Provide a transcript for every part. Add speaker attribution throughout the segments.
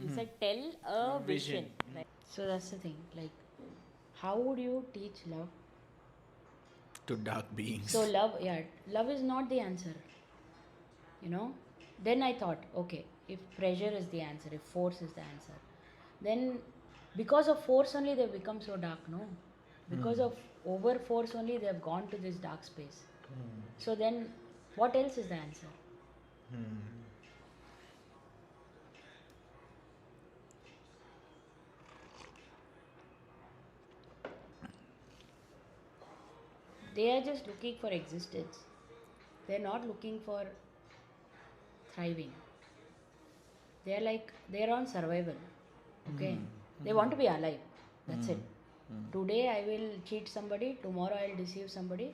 Speaker 1: He said, tell a vision. Right? So that's the thing. Like, how would you teach love?
Speaker 2: To dark beings.
Speaker 1: So love is not the answer. You know. Then I thought, okay, if pressure is the answer, if force is the answer, then because of force only they've become so dark, no? Because of over force only they've gone to this dark space. So then, what else is the answer? They are just looking for existence. They're not looking for thriving. They're on survival. Okay? They want to be alive. That's it. Today I will cheat somebody, tomorrow I'll deceive somebody,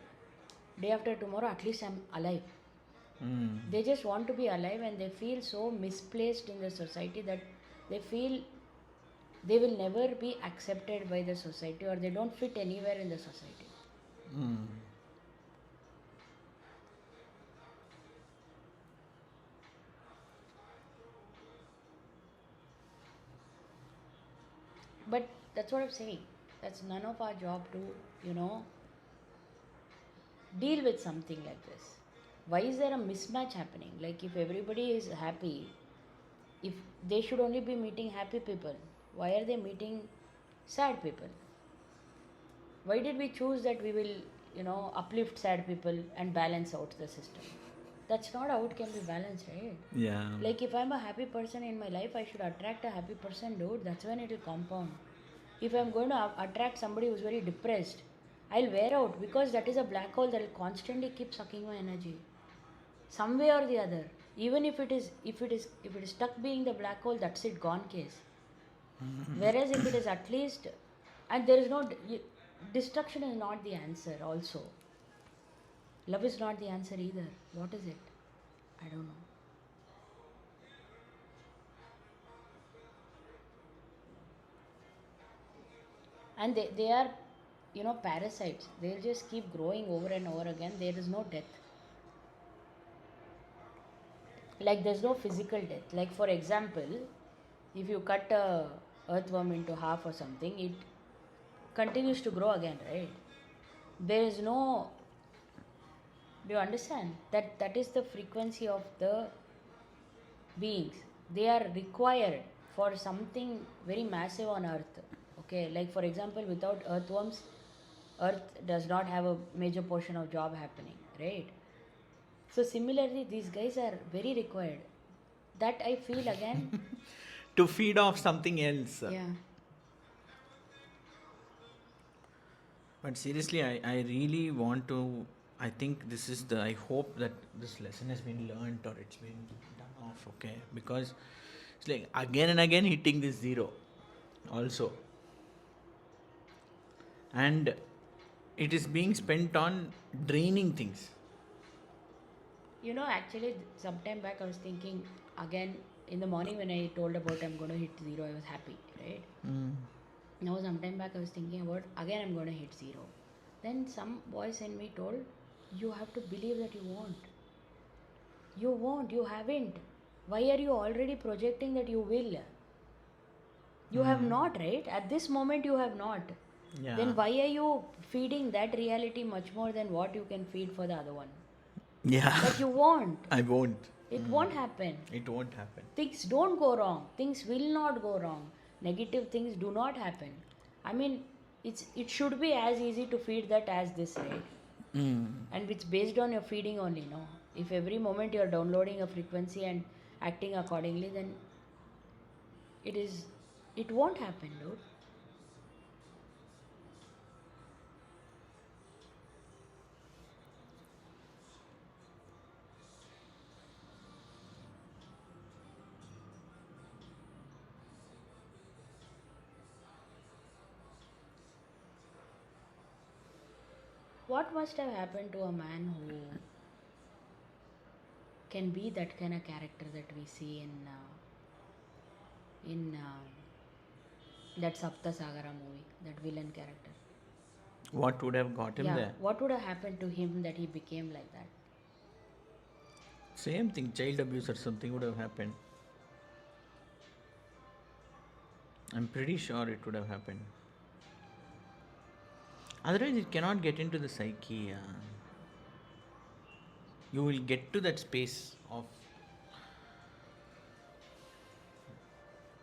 Speaker 1: day after tomorrow at least I'm alive. They just want to be alive, and they feel so misplaced in the society that they feel they will never be accepted by the society, or they don't fit anywhere in the society. But that's what I'm saying. That's none of our job to, you know, deal with something like this. Why is there a mismatch happening? Like, if everybody is happy, if they should only be meeting happy people, why are they meeting sad people? Why did we choose that we will, uplift sad people and balance out the system? That's not how it can be balanced, right?
Speaker 2: Yeah.
Speaker 1: Like, if I'm a happy person in my life, I should attract a happy person, dude. That's when it will compound. If I'm going to attract somebody who's very depressed, I'll wear out, because that is a black hole that will constantly keep sucking my energy, some way or the other. Even if it is stuck being the black hole, that's it, gone case. Whereas if it is at least, and there is no destruction is not the answer. Also, love is not the answer either. What is it? I don't know. And they are, parasites. They'll just keep growing over and over again. There is no death. Like, there's no physical death. Like, for example, if you cut a earthworm into half or something, it continues to grow again, right? There is no, do you understand that is the frequency of the beings. They are required for something very massive on earth. Okay, like, for example, without earthworms, earth does not have a major portion of job happening, right? So similarly, these guys are very required. That I feel again.
Speaker 2: To feed off something else.
Speaker 1: Yeah.
Speaker 2: But seriously, I really want to. I think this is the. I hope that this lesson has been learned or it's been done off, okay? Because it's like again and again hitting this zero also. And it is being spent on draining things.
Speaker 1: Actually, sometime back I was thinking again in the morning when I told about I'm going to hit zero, I was happy, right? Now, sometime back I was thinking about again I'm going to hit zero. Then some voice in me told, you have to believe that you won't. You won't, you haven't. Why are you already projecting that you will? You have not, right? At this moment, you have not.
Speaker 2: Yeah.
Speaker 1: Then why are you feeding that reality much more than what you can feed for the other one?
Speaker 2: Yeah.
Speaker 1: But you won't.
Speaker 2: I won't.
Speaker 1: It won't happen.
Speaker 2: It won't happen.
Speaker 1: Things don't go wrong. Things will not go wrong. Negative things do not happen. I mean, it should be as easy to feed that as this, right? And it's based on your feeding only, no? If every moment you're downloading a frequency and acting accordingly, then it won't happen, dude. What must have happened to a man who can be that kind of character that we see in that Sapta Sagara movie, that villain character?
Speaker 2: What would have got him there?
Speaker 1: What would have happened to him that he became like that?
Speaker 2: Same thing, child abuse or something would have happened. I'm pretty sure it would have happened. Otherwise, it cannot get into the psyche. You will get to that space of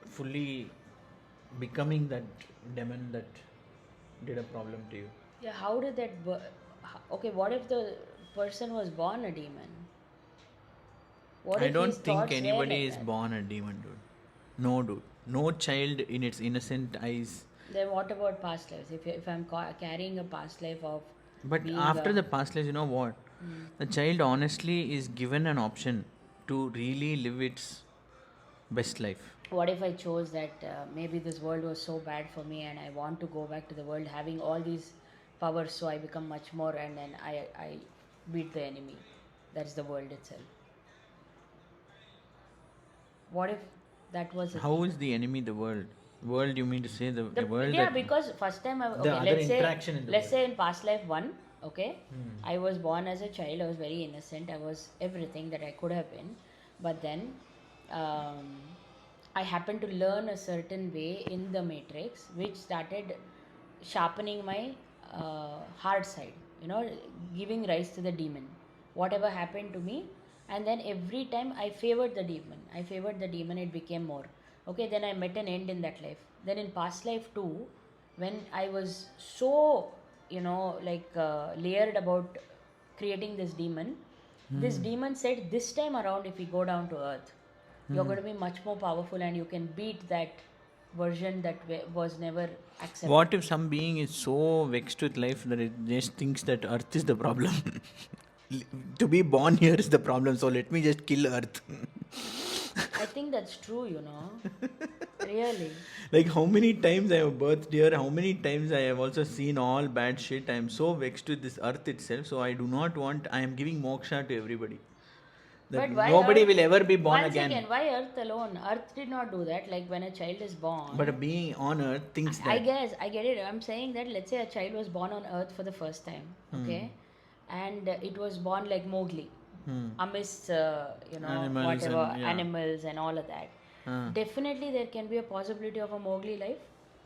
Speaker 2: fully becoming that demon that did a problem to you.
Speaker 1: Yeah, how did that okay, what if the person was born a demon? What
Speaker 2: I
Speaker 1: if
Speaker 2: don't
Speaker 1: his
Speaker 2: think
Speaker 1: thoughts were
Speaker 2: anybody
Speaker 1: like
Speaker 2: is
Speaker 1: that?
Speaker 2: born a demon, dude. No, dude. No child in its innocent eyes.
Speaker 1: Then what about past lives? If I'm carrying a past life of
Speaker 2: But
Speaker 1: being
Speaker 2: after
Speaker 1: a...
Speaker 2: the past life, you know what? The child honestly is given an option to really live its best life.
Speaker 1: What if I chose that maybe this world was so bad for me and I want to go back to the world having all these powers, so I become much more, and then I beat the enemy. That's the world itself. What if that was a
Speaker 2: How
Speaker 1: thing?
Speaker 2: is the enemy the world? World, you mean to say the
Speaker 1: The,
Speaker 2: world
Speaker 1: yeah,
Speaker 2: that
Speaker 1: because first time
Speaker 2: the other interaction in the
Speaker 1: let's
Speaker 2: world.
Speaker 1: say in past life one, okay, I was born as a child. I was very innocent. I was everything that I could have been, but then um, I happened to learn a certain way in the matrix, which started sharpening my hard side. You know, giving rise to the demon. Whatever happened to me, and then every time I favored the demon. I favored the demon. It became more. Okay, then I met an end in that life. Then in past life too, when I was so, like layered about creating this demon, this demon said, this time around, if we go down to earth, you're going to be much more powerful and you can beat that version that was never accepted.
Speaker 2: What if some being is so vexed with life that it just thinks that Earth is the problem? To be born here is the problem, so let me just kill Earth.
Speaker 1: I think that's true, Really.
Speaker 2: Like how many times I have birthed here, how many times I have also seen all bad shit. I am so vexed with this Earth itself, so I do not want. I am giving moksha to everybody. That
Speaker 1: But why
Speaker 2: nobody
Speaker 1: Earth?
Speaker 2: will ever be born
Speaker 1: One
Speaker 2: again.
Speaker 1: second, why Earth alone? Earth did not do that. Like when a child is born.
Speaker 2: But a being on Earth thinks
Speaker 1: I
Speaker 2: that.
Speaker 1: guess I get it. I'm saying that let's say a child was born on Earth for the first time, okay, and it was born like Mowgli, amidst
Speaker 2: Animals
Speaker 1: whatever
Speaker 2: and, yeah.
Speaker 1: animals and all of that. Definitely, there can be a possibility of a Mowgli life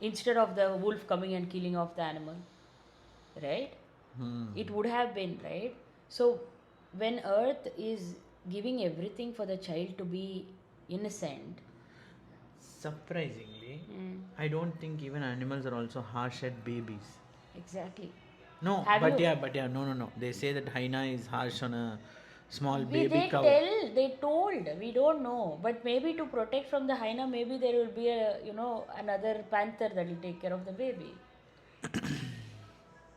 Speaker 1: instead of the wolf coming and killing off the animal, right? It would have been, right. So when Earth is giving everything for the child to be innocent.
Speaker 2: Surprisingly, I don't think even animals are also harsh at babies.
Speaker 1: Exactly.
Speaker 2: No,
Speaker 1: Have
Speaker 2: but
Speaker 1: you-
Speaker 2: yeah, no. They say that hyena is harsh on a small
Speaker 1: We,
Speaker 2: baby
Speaker 1: they
Speaker 2: cow.
Speaker 1: they told, we don't know, but maybe to protect from the hyena, maybe there will be a another panther that will take care of the baby.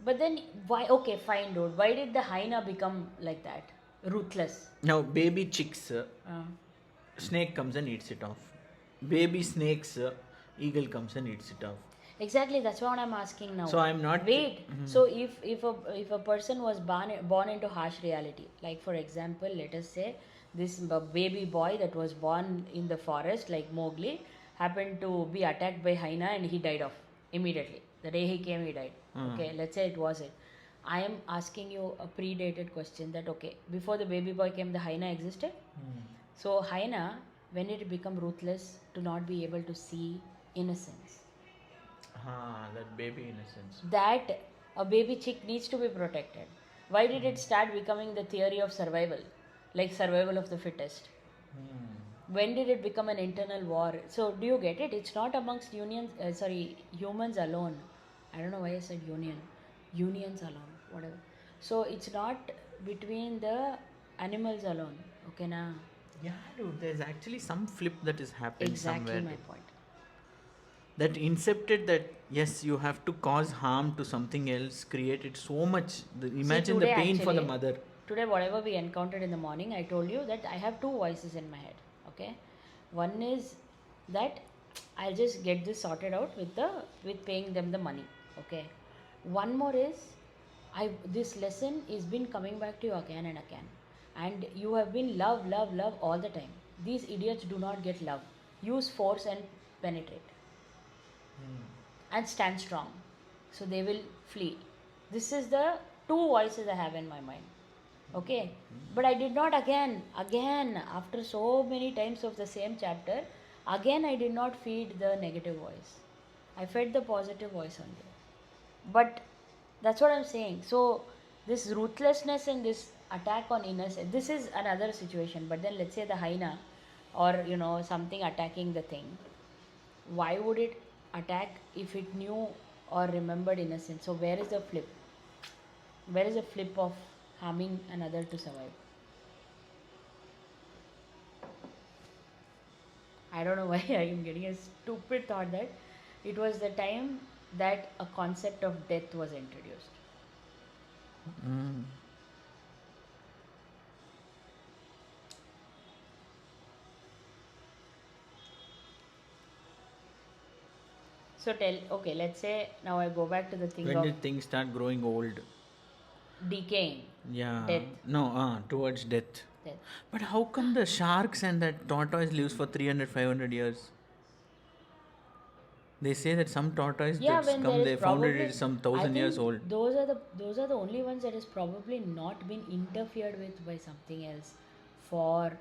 Speaker 1: But then why? Okay, fine, dude. Why did the hyena become like that, ruthless?
Speaker 2: Now, baby chicks,
Speaker 1: Uh,
Speaker 2: snake comes and eats it off. Baby snakes, eagle comes and eats it off.
Speaker 1: Exactly, that's what I'm asking now.
Speaker 2: So I'm not.
Speaker 1: Wait. So if a person was born into harsh reality, like for example, let us say this baby boy that was born in the forest, like Mowgli, happened to be attacked by hyena and he died off immediately. The day he came, he died. Okay, let's say it was it. I am asking you a predated question that okay, before the baby boy came, the hyena existed. So hyena, when did it become ruthless to not be able to see innocence?
Speaker 2: That baby innocence.
Speaker 1: That a baby chick needs to be protected. Why did it start becoming the theory of survival, like survival of the fittest? When did it become an internal war? So do you get it? It's not amongst humans alone. I don't know why I said unions alone, whatever. So it's not between the animals alone, okay na?
Speaker 2: Yeah, dude, there's actually some flip that is happening
Speaker 1: Exactly
Speaker 2: somewhere.
Speaker 1: my point.
Speaker 2: That incepted that yes, you have to cause harm to something else, created so much. Imagine the
Speaker 1: today
Speaker 2: pain for the
Speaker 1: actually-
Speaker 2: mother.
Speaker 1: Today, whatever we encountered in the morning, I told you that I have two voices in my head. Okay, one is that I'll just get this sorted out with paying them the money. Okay, one more is this lesson is been coming back to you again and again, and you have been love all the time. These idiots do not get love. Use force and penetrate and stand strong, so they will flee. This is the two voices I have in my mind. Okay, but I did not again after so many times of the same chapter Again, I did not feed the negative voice. I fed the positive voice only. But that's what I'm saying. So this ruthlessness and this attack on innocence, this is another situation. But then let's say the hyena, or something attacking the thing. Why would it attack if it knew or remembered innocence? So where is the flip? Where is the flip of harming another to survive? I don't know why I am getting a stupid thought that it was the time that a concept of death was introduced.
Speaker 2: Mm.
Speaker 1: So okay, let's say now I go back to the thing
Speaker 2: When
Speaker 1: of
Speaker 2: did things start growing old?
Speaker 1: decaying,
Speaker 2: Yeah.
Speaker 1: death,
Speaker 2: No, towards death.
Speaker 1: death.
Speaker 2: But how come the sharks and that tortoise lives for 300, 500 years? They say that some tortoise
Speaker 1: Yeah,
Speaker 2: that's
Speaker 1: when there
Speaker 2: come,
Speaker 1: is
Speaker 2: they found it
Speaker 1: probably,
Speaker 2: is some
Speaker 1: I
Speaker 2: 1,000 years
Speaker 1: think
Speaker 2: old.
Speaker 1: those are the only ones that has probably not been interfered with by something else. For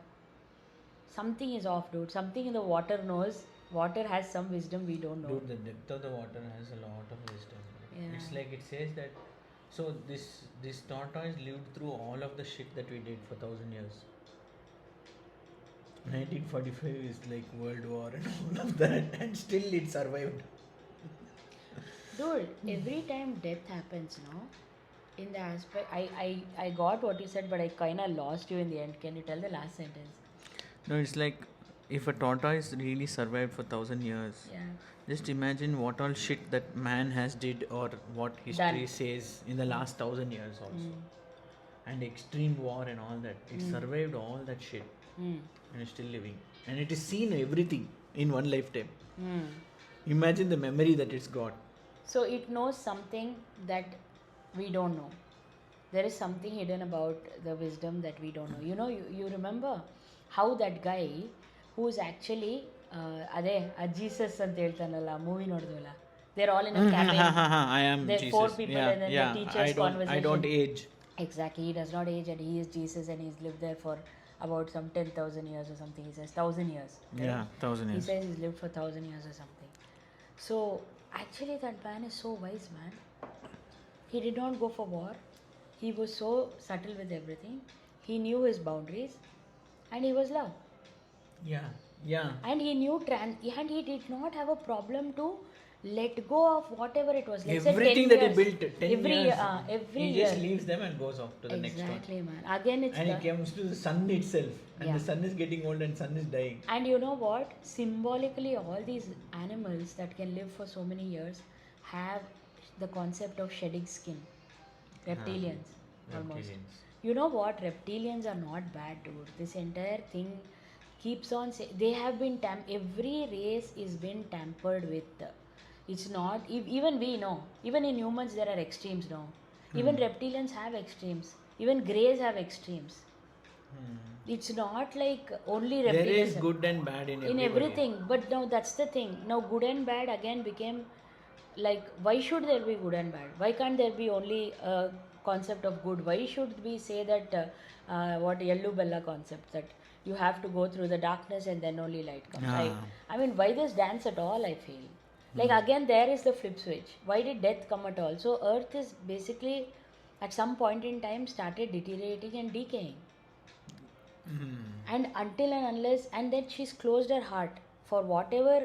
Speaker 1: something is off, dude. Something in the water knows. Water has some wisdom we don't know.
Speaker 2: Dude, the depth of the water has a lot of wisdom.
Speaker 1: Yeah.
Speaker 2: It's like it says that. So this tortoise lived through all of the shit that we did for 1,000 years. 1945 is like World War and all of that, and still it survived.
Speaker 1: Dude, every time death happens, no, in the aspect, I got what you said, but I kind of lost you in the end. Can you tell the last sentence?
Speaker 2: No, it's like if a tortoise really survived for 1,000 years,
Speaker 1: Yeah.
Speaker 2: just imagine what all shit that man has did or what history
Speaker 1: Done.
Speaker 2: says in the last 1,000 years also,
Speaker 1: Mm.
Speaker 2: and extreme war and all that. It survived all that shit
Speaker 1: Mm.
Speaker 2: and is still living, and it has seen everything in one lifetime.
Speaker 1: Mm.
Speaker 2: Imagine the memory that it's got.
Speaker 1: So it knows something that we don't know. There is something hidden about the wisdom that we don't know. You remember how that guy who's actually ಅದೇ Jesus ಅಂತ ಹೇಳ್ತಾನಲ್ಲ movie ನೋಡಿದ್ವಲ್ಲ, they're all in a cabin.
Speaker 2: I am
Speaker 1: There are
Speaker 2: Jesus.
Speaker 1: 4 people
Speaker 2: Yeah,
Speaker 1: and then
Speaker 2: yeah.
Speaker 1: the teacher's
Speaker 2: I don't
Speaker 1: conversation.
Speaker 2: age.
Speaker 1: Exactly, he does not age and he is Jesus and he's lived there for about some 10,000 years or something. He says 1,000 years. Right?
Speaker 2: Yeah, 1,000
Speaker 1: He
Speaker 2: years.
Speaker 1: says he's lived for 1,000 years or something. So actually, that man is so wise, man. He did not go for war. He was so subtle with everything. He knew his boundaries, and he was love.
Speaker 2: Yeah, yeah.
Speaker 1: And he knew and he did not have a problem to let go of whatever it was. Let's
Speaker 2: Everything
Speaker 1: say 10
Speaker 2: that
Speaker 1: years.
Speaker 2: he built 10
Speaker 1: every
Speaker 2: years,
Speaker 1: every
Speaker 2: he
Speaker 1: year.
Speaker 2: just leaves them and goes off to the next one.
Speaker 1: Exactly, man. Again, it's
Speaker 2: And he comes to the sun itself, and
Speaker 1: Yeah.
Speaker 2: the sun is getting old and sun is dying.
Speaker 1: And you know what? Symbolically, all these animals that can live for so many years have the concept of shedding skin. Reptilians, almost.
Speaker 2: Reptilians.
Speaker 1: You know what? Reptilians are not bad, dude. This entire thing keeps on they have been every race is been tampered with. It's not even we know. Even in humans there are extremes now. Even reptilians have extremes. Even greys have extremes. It's not like only reptilians.
Speaker 2: There is good and bad in everybody.
Speaker 1: Everything. But now that's the thing. Now good and bad again became like, why should there be good and bad? Why can't there be only a concept of good? Why should we say that what yellow bella concept, that you have to go through the darkness and then only light comes? I mean, why this dance at all? I feel like again there is the flip switch. Why did death come at all? So Earth is basically at some point in time started deteriorating and decaying. And until and unless, and then she's closed her heart for whatever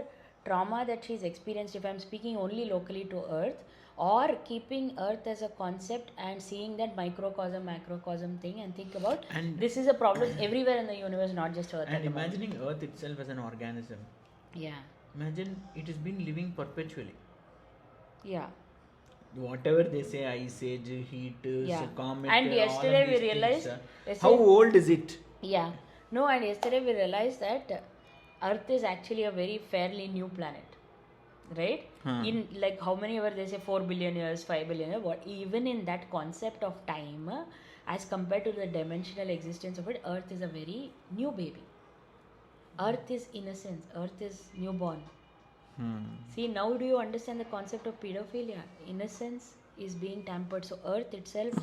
Speaker 1: trauma that she's experienced, if I'm speaking only locally to Earth, or keeping Earth as a concept and seeing that microcosm, macrocosm thing, and think about
Speaker 2: And-
Speaker 1: this is a problem everywhere in the universe, not just Earth.
Speaker 2: And imagining Earth itself as an organism.
Speaker 1: Yeah.
Speaker 2: Imagine it has been living perpetually.
Speaker 1: Yeah.
Speaker 2: Whatever they say, ice age, heat,
Speaker 1: Yeah.
Speaker 2: comet.
Speaker 1: And
Speaker 2: all of
Speaker 1: yesterday we
Speaker 2: these
Speaker 1: realized-
Speaker 2: things, how
Speaker 1: yesterday-
Speaker 2: old is it?
Speaker 1: Yeah. No, and yesterday we realized that Earth is actually a very fairly new planet. Right? In like how many ever they say 4 billion years, 5 billion years, what even in that concept of time, as compared to the dimensional existence of it, Earth is a very new baby. Earth is innocence. Earth is newborn. See, now do you understand the concept of pedophilia? Innocence is being tampered. So Earth itself,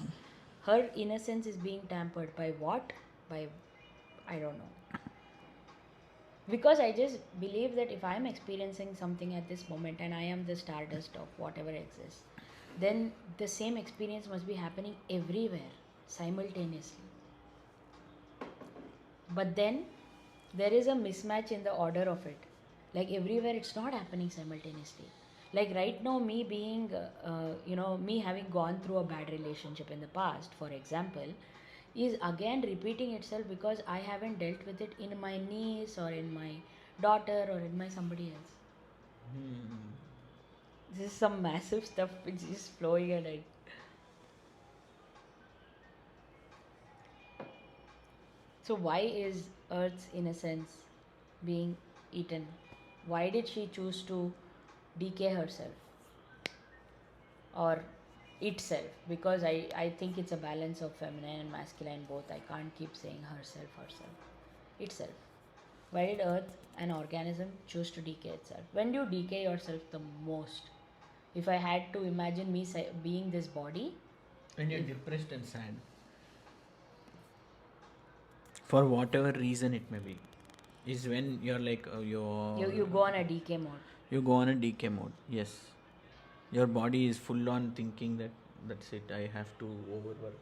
Speaker 1: her innocence is being tampered by what? By, I don't know. Because I just believe that if I'm experiencing something at this moment and I am the stardust of whatever exists, then the same experience must be happening everywhere simultaneously. But then there is a mismatch in the order of it. Like everywhere, it's not happening simultaneously. Like right now, me being, me having gone through a bad relationship in the past, for example, is again repeating itself because I haven't dealt with it in my niece or in my daughter or in my somebody else.
Speaker 2: Hmm.
Speaker 1: This is some massive stuff which is flowing and I. So why is Earth's innocence being eaten? Why did she choose to decay herself or itself? Because I think it's a balance of feminine and masculine both. I can't keep saying herself. Itself. Why did Earth, an organism, choose to decay itself? When do you decay yourself the most? If I had to imagine me being this body,
Speaker 2: When you're
Speaker 1: if
Speaker 2: depressed and sad, for whatever reason it may be, is when you're like
Speaker 1: you go on a decay mode.
Speaker 2: you go on a decay mode. Yes, your body is full on thinking that that's it. I have to overwork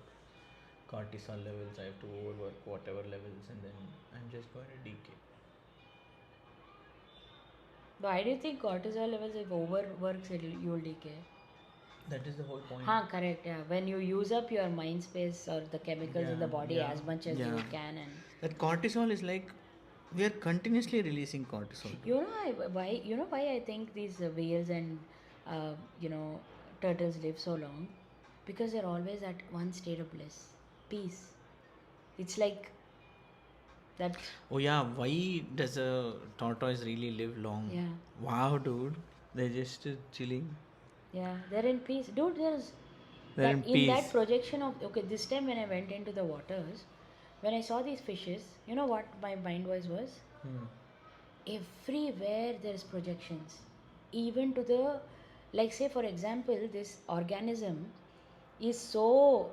Speaker 2: cortisol levels. I have to overwork whatever levels, and then I'm just going to decay.
Speaker 1: Why do you think cortisol levels, if overworks, you will decay?
Speaker 2: That is the whole point.
Speaker 1: Correct. Yeah, when you use up your mind space or the chemicals in the body as much as you can, and
Speaker 2: that cortisol is like we are continuously releasing cortisol.
Speaker 1: why I think these whales and uh, you know turtles live so long, because they're always at one state of bliss, peace. It's like that.
Speaker 2: Oh yeah, why does a tortoise really live long?
Speaker 1: Yeah,
Speaker 2: Wow, dude, they're just chilling.
Speaker 1: yeah, they're in peace, dude. There's
Speaker 2: They're
Speaker 1: that
Speaker 2: in
Speaker 1: in that
Speaker 2: peace.
Speaker 1: projection of, okay, this time when I went into the waters, when I saw these fishes, you know what my mind was?
Speaker 2: Hmm.
Speaker 1: Everywhere there's projections, even to the, like, say for example, this organism is so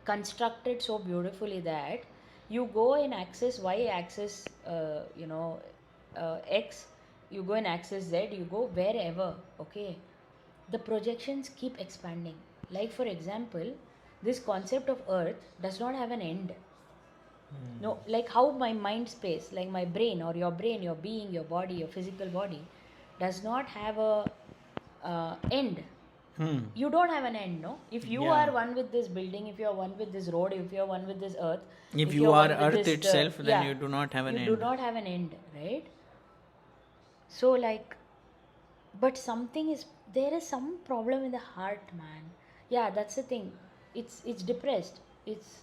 Speaker 1: constructed so beautifully that you go in axis y axis, x, you go in axis z, you go wherever, okay, the projections keep expanding. Like for example, this concept of earth does not have an end. No, like how my mind space, like my brain or your brain, your being, your body, your physical body, does not have a end.
Speaker 2: Hmm.
Speaker 1: You don't have an end, no? If you
Speaker 2: Yeah.
Speaker 1: are one with this building, if you are one with this road, if you are one with this earth,
Speaker 2: If
Speaker 1: if
Speaker 2: you
Speaker 1: you're
Speaker 2: are
Speaker 1: one with
Speaker 2: Earth
Speaker 1: this,
Speaker 2: itself, then
Speaker 1: yeah,
Speaker 2: you do not have an
Speaker 1: you do
Speaker 2: end.
Speaker 1: not have an end, right? So like, but something is, there is some problem in the heart, man. Yeah, that's the thing. It's depressed, it's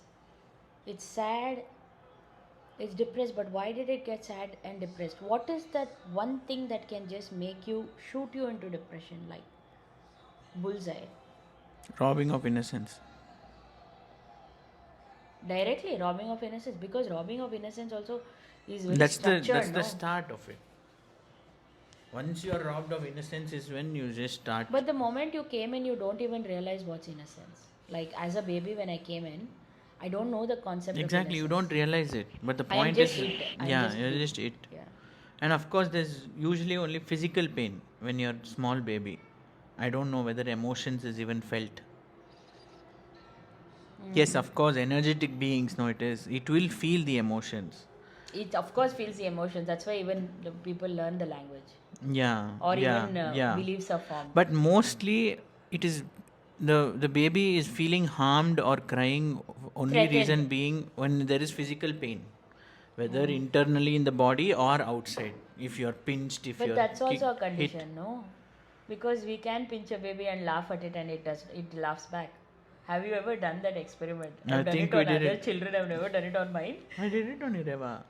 Speaker 1: sad, it's depressed. But why did it get sad and depressed? What is that one thing that can just make you shoot you into depression, like bullseye?
Speaker 2: Robbing of innocence.
Speaker 1: Directly robbing of innocence, because robbing of innocence also is very
Speaker 2: That's
Speaker 1: structured,
Speaker 2: the
Speaker 1: no?
Speaker 2: start of it. Once you are robbed of innocence is when you just start.
Speaker 1: But the moment you came in, you don't even realize what's innocence. Like as a baby, when I came in, I don't know the concept of
Speaker 2: Exactly, you don't
Speaker 1: innocence.
Speaker 2: realize it. But the
Speaker 1: I am
Speaker 2: point
Speaker 1: just
Speaker 2: is,
Speaker 1: it. I'm
Speaker 2: yeah,
Speaker 1: just
Speaker 2: you're
Speaker 1: it.
Speaker 2: just it.
Speaker 1: Yeah.
Speaker 2: And of course, there's usually only physical pain when you're small baby. I don't know whether emotions is even felt. Yes, of course, energetic beings, no, it is. It will feel the emotions.
Speaker 1: It of course feels the emotions. That's why even the people learn the language,
Speaker 2: Yeah,
Speaker 1: or
Speaker 2: yeah,
Speaker 1: even
Speaker 2: yeah.
Speaker 1: beliefs are formed.
Speaker 2: But mostly, it is the baby is feeling harmed or crying. Only
Speaker 1: Threatened.
Speaker 2: reason being when there is physical pain, whether internally in the body or outside. If you're pinched, if
Speaker 1: But
Speaker 2: you're
Speaker 1: that's also a
Speaker 2: hit.
Speaker 1: condition, no? Because we can pinch a baby and laugh at it and it laughs back. Have you ever done that experiment?
Speaker 2: I
Speaker 1: I've done
Speaker 2: think
Speaker 1: it
Speaker 2: we
Speaker 1: on
Speaker 2: did
Speaker 1: other
Speaker 2: it.
Speaker 1: children, I've never done it on mine.
Speaker 2: I did it on Ireva.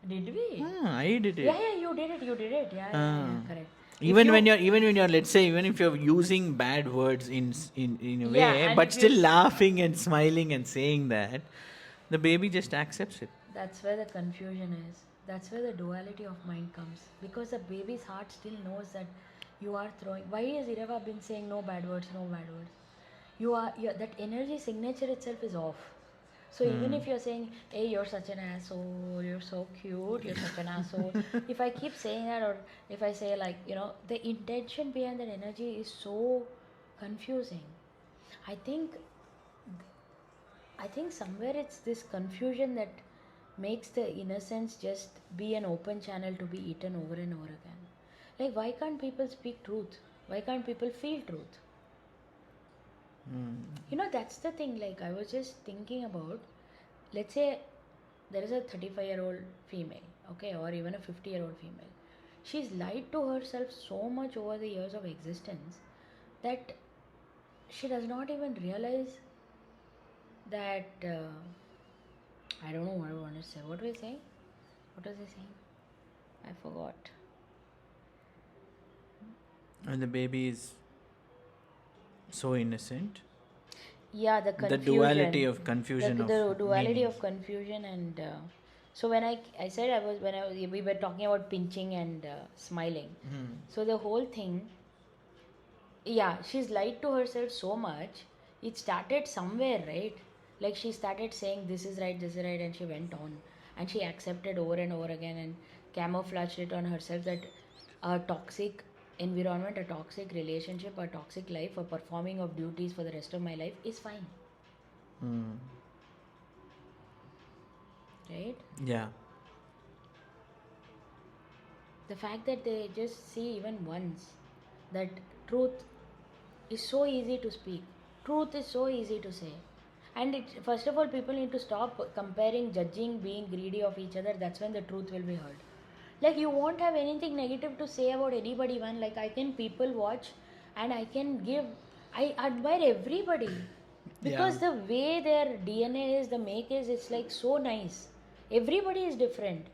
Speaker 1: Did we?
Speaker 2: I did it.
Speaker 1: Yeah, yeah, you did it. Yeah, yeah,
Speaker 2: Ah.
Speaker 1: yeah, correct. If
Speaker 2: Even
Speaker 1: you,
Speaker 2: when you're let's say even if you're using bad words in a
Speaker 1: yeah,
Speaker 2: way,
Speaker 1: and
Speaker 2: but
Speaker 1: if you,
Speaker 2: still laughing and smiling and saying that, the baby just accepts it.
Speaker 1: that's where the confusion is. That's where the duality of mind comes. Because the baby's heart still knows that you are throwing. Why has Ireva been saying no bad words, no bad words? That energy signature itself is off. So even if you're saying, hey, you're such an asshole, you're so cute, you're such an asshole, if I keep saying that, or if I say, like, the intention behind that energy is so confusing. I think somewhere it's this confusion that makes the innocence just be an open channel to be eaten over and over again. Like, why can't people speak truth? Why can't people feel truth? That's the thing. Like, I was just thinking about, let's say there is a 35-year-old female, okay, or even a 50-year-old female. She's lied to herself so much over the years of existence that she does not even realize that. I don't know what I want to say. What was I saying? What was I saying? I forgot.
Speaker 2: And the baby is so innocent.
Speaker 1: Yeah, the confusion.
Speaker 2: The duality of confusion
Speaker 1: The
Speaker 2: of
Speaker 1: duality
Speaker 2: meanings.
Speaker 1: of confusion, and so when I said we were talking about pinching and smiling. So the whole thing, yeah, she's lied to herself so much. It started somewhere, right? Like, she started saying this is right, and she went on, and she accepted over and over again, and camouflaged it on herself that a toxic environment, a toxic relationship, a toxic life, a performing of duties for the rest of my life is fine. Right?
Speaker 2: Yeah.
Speaker 1: The fact that they just see even once that truth is so easy to speak, truth is so easy to say. And first of all, people need to stop comparing, judging, being greedy of each other. That's when the truth will be heard. Like, you won't have anything negative to say about anybody, man. Like, I can people watch, and I admire everybody because the way their DNA is, the make is, it's like so nice. Everybody is different.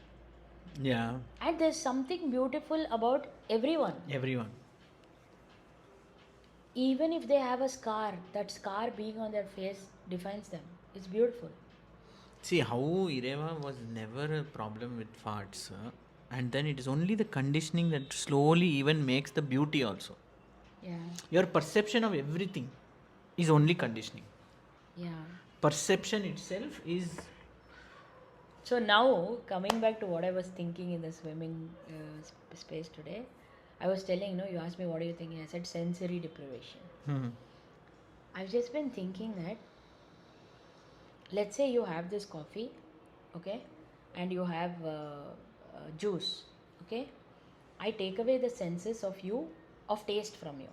Speaker 2: Yeah.
Speaker 1: And there's something beautiful about everyone.
Speaker 2: Everyone.
Speaker 1: Even if they have a scar, that scar being on their face defines them. It's beautiful.
Speaker 2: See how Ireva was never a problem with farts, and then it is only the conditioning that slowly even makes the beauty also.
Speaker 1: Yeah.
Speaker 2: Your perception of everything is only conditioning.
Speaker 1: Yeah.
Speaker 2: Perception itself is.
Speaker 1: So now, coming back to what I was thinking in the swimming space today, I was telling, you asked me what are you thinking? I said sensory deprivation. I've just been thinking that, let's say you have this coffee, okay, and you have juice, okay. I take away the senses of taste from you.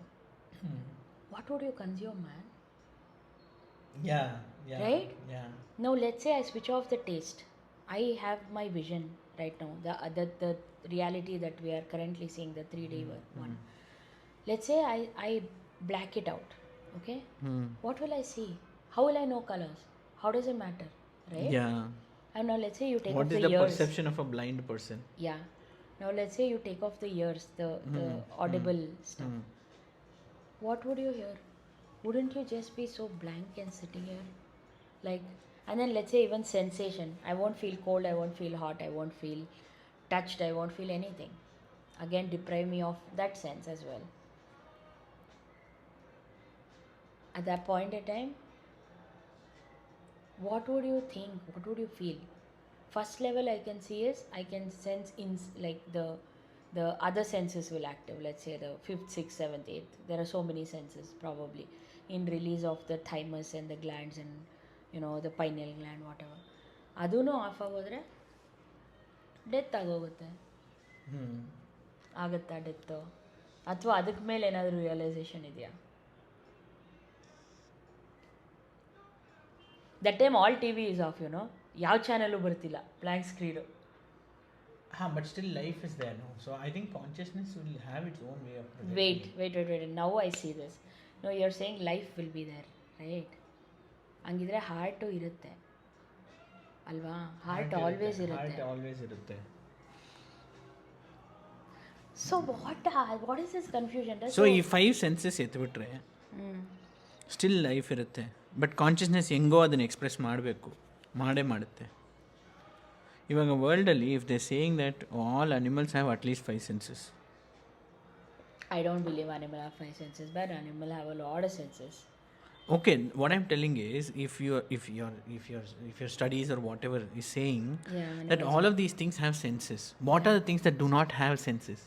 Speaker 1: What would you consume, man?
Speaker 2: Yeah.
Speaker 1: Right?
Speaker 2: Yeah.
Speaker 1: Now, let's say I switch off the taste. I have my vision right now, the reality that we are currently seeing, the 3D one. Let's say I black it out, okay? What will I see? How will I know colors? How does it matter, right?
Speaker 2: Yeah.
Speaker 1: And now let's say you take
Speaker 2: What
Speaker 1: off
Speaker 2: is
Speaker 1: the
Speaker 2: the
Speaker 1: ears.
Speaker 2: perception of a blind person?
Speaker 1: Yeah. Now let's say you take off the ears, the audible stuff. What would you hear? Wouldn't you just be so blank and sitting here? Like, and then let's say even sensation. I won't feel cold, I won't feel hot, I won't feel touched, I won't feel anything. Again, deprive me of that sense as well. At that point in time, what would you think? What would you feel? First level I can see is I can sense like the other senses will active. Let's say the 5th, 6th, 7th, 8th. There are so many senses probably in release of the thymus and the glands and the pineal gland, whatever. ಅದೂ off ಆಗೋದ್ರೆ death ಆಗೋಗುತ್ತೆ. ಆಗುತ್ತಾ death? ಅಥವಾ ಅದಕ್ಕೆ ಮೇಲೆ ಏನಾದರೂ realisation ಇದೆಯಾ? That time all T V is off, ಯಾವ ಚಾನಲು ಬರ್ತಿಲ್ಲ, blank screen.
Speaker 2: But still life is there, no? So I think consciousness will have its own way of projecting.
Speaker 1: Wait. Now I see this. No, you're saying life will be there, right? ಹಂಗಿದ್ರೆ heart ಇರುತ್ತೆ ಅಲ್ವಾ? Heart always
Speaker 2: ಇರುತ್ತೆ.
Speaker 1: So what is this confusion?
Speaker 2: So ಈ 5 senses ಎತ್ಬಿಟ್ರೆ still life ಇರುತ್ತೆ. But consciousness ಹೆಂಗೋ ಅದನ್ನು express ಮಾಡಬೇಕು, ಮಾಡುತ್ತೆ. ಇವಾಗ ವರ್ಲ್ಡಲ್ಲಿ if they saying that all animals have at least 5 senses.
Speaker 1: I don't believe animal have 5 senses, but animal have a lot of senses.
Speaker 2: Okay, what I'm telling is, if your studies or whatever is saying
Speaker 1: Yeah,
Speaker 2: that
Speaker 1: minimalism.
Speaker 2: all of these things have senses, what are the things that do not have senses?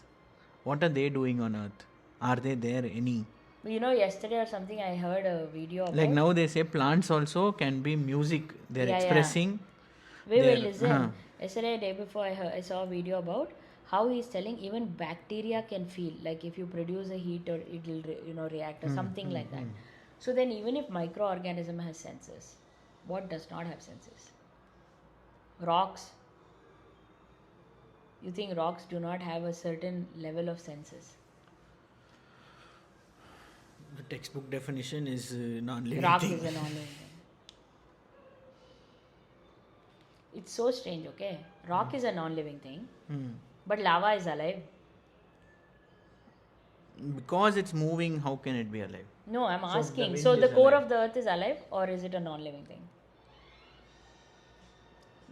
Speaker 2: What are they doing on Earth? Are they there any?
Speaker 1: You know, yesterday or something, I heard a video
Speaker 2: Like
Speaker 1: about.
Speaker 2: now they say plants also can be music. They're
Speaker 1: Yeah, yeah.
Speaker 2: expressing.
Speaker 1: Wait,
Speaker 2: Their
Speaker 1: listen. Yesterday, day before, I saw a video about how he's telling even bacteria can feel. Like if you produce a heat, or it'll react or something like that. So then, even if microorganism has senses, what does not have senses? Rocks. You think rocks do not have a certain level of senses?
Speaker 2: the textbook definition is non-living
Speaker 1: Rock
Speaker 2: thing.
Speaker 1: is a non-living thing. It's so strange, okay? Rock is a non-living thing, but lava is alive.
Speaker 2: Because it's moving, how can it be alive?
Speaker 1: No, I'm
Speaker 2: So the
Speaker 1: asking.
Speaker 2: wind
Speaker 1: So the
Speaker 2: is
Speaker 1: core
Speaker 2: alive.
Speaker 1: of the earth is alive, or is it a non-living thing?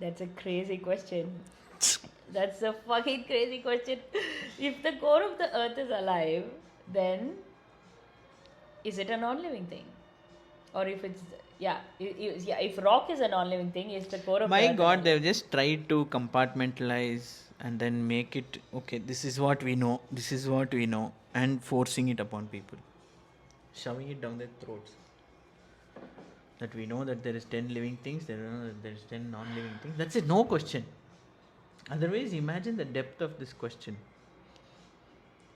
Speaker 1: That's a crazy question. That's a fucking crazy question. If the core of the earth is alive, then is it a non-living thing? Or if it's if rock is a non-living thing, is the core of the
Speaker 2: My
Speaker 1: earth a
Speaker 2: God, they've
Speaker 1: non-living?
Speaker 2: just tried to compartmentalize and then make it okay. This is what we know. This is what we know, and forcing it upon people, shoving it down their throats. That we know that there is 10 living things. There is 10 non-living things. That's it. No question. Otherwise, imagine the depth of this question.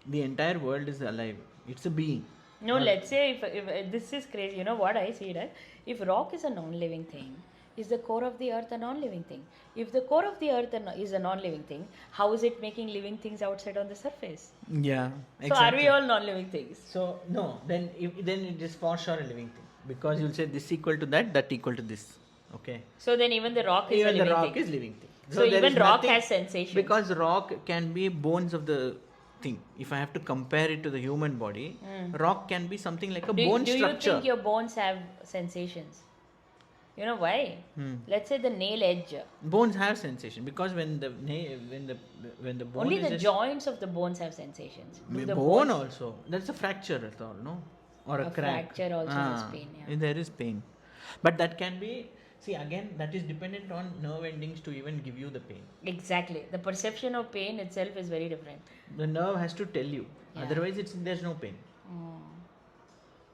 Speaker 2: The entire world is alive. It's a being.
Speaker 1: No, let's say if this is crazy, you know what I see that if rock is a non-living thing, is the core of the earth a non-living thing? If the core of the earth is a non-living thing, how is it making living things outside on the surface?
Speaker 2: Yeah,
Speaker 1: So are we
Speaker 2: exactly.
Speaker 1: all non-living things?
Speaker 2: So no, then it is for sure a living thing, because you'll say this equal to that, that equal to this. Okay.
Speaker 1: So then even the rock is a
Speaker 2: Even the
Speaker 1: living
Speaker 2: rock
Speaker 1: thing.
Speaker 2: is living thing.
Speaker 1: So
Speaker 2: there
Speaker 1: even
Speaker 2: is
Speaker 1: rock
Speaker 2: nothing,
Speaker 1: has sensations.
Speaker 2: because rock can be bones of the thing. If I have to compare it to the human body, rock can be something like a bone
Speaker 1: Do you
Speaker 2: structure.
Speaker 1: think your bones have sensations? You know why? Let's say the nail edge.
Speaker 2: Bones have sensation, because when the bone
Speaker 1: Only
Speaker 2: is
Speaker 1: the
Speaker 2: just
Speaker 1: joints of the bones have sensations. Do the
Speaker 2: bone
Speaker 1: bones
Speaker 2: also, that's a fracture at all, no, or a
Speaker 1: a
Speaker 2: crack.
Speaker 1: fracture also has pain? Yeah.
Speaker 2: There is pain, but that can be, see, again, that is dependent on nerve endings to even give you the pain.
Speaker 1: Exactly. The perception of pain itself is very different.
Speaker 2: The nerve has to tell you.
Speaker 1: Yeah.
Speaker 2: Otherwise there's no pain.
Speaker 1: Oh.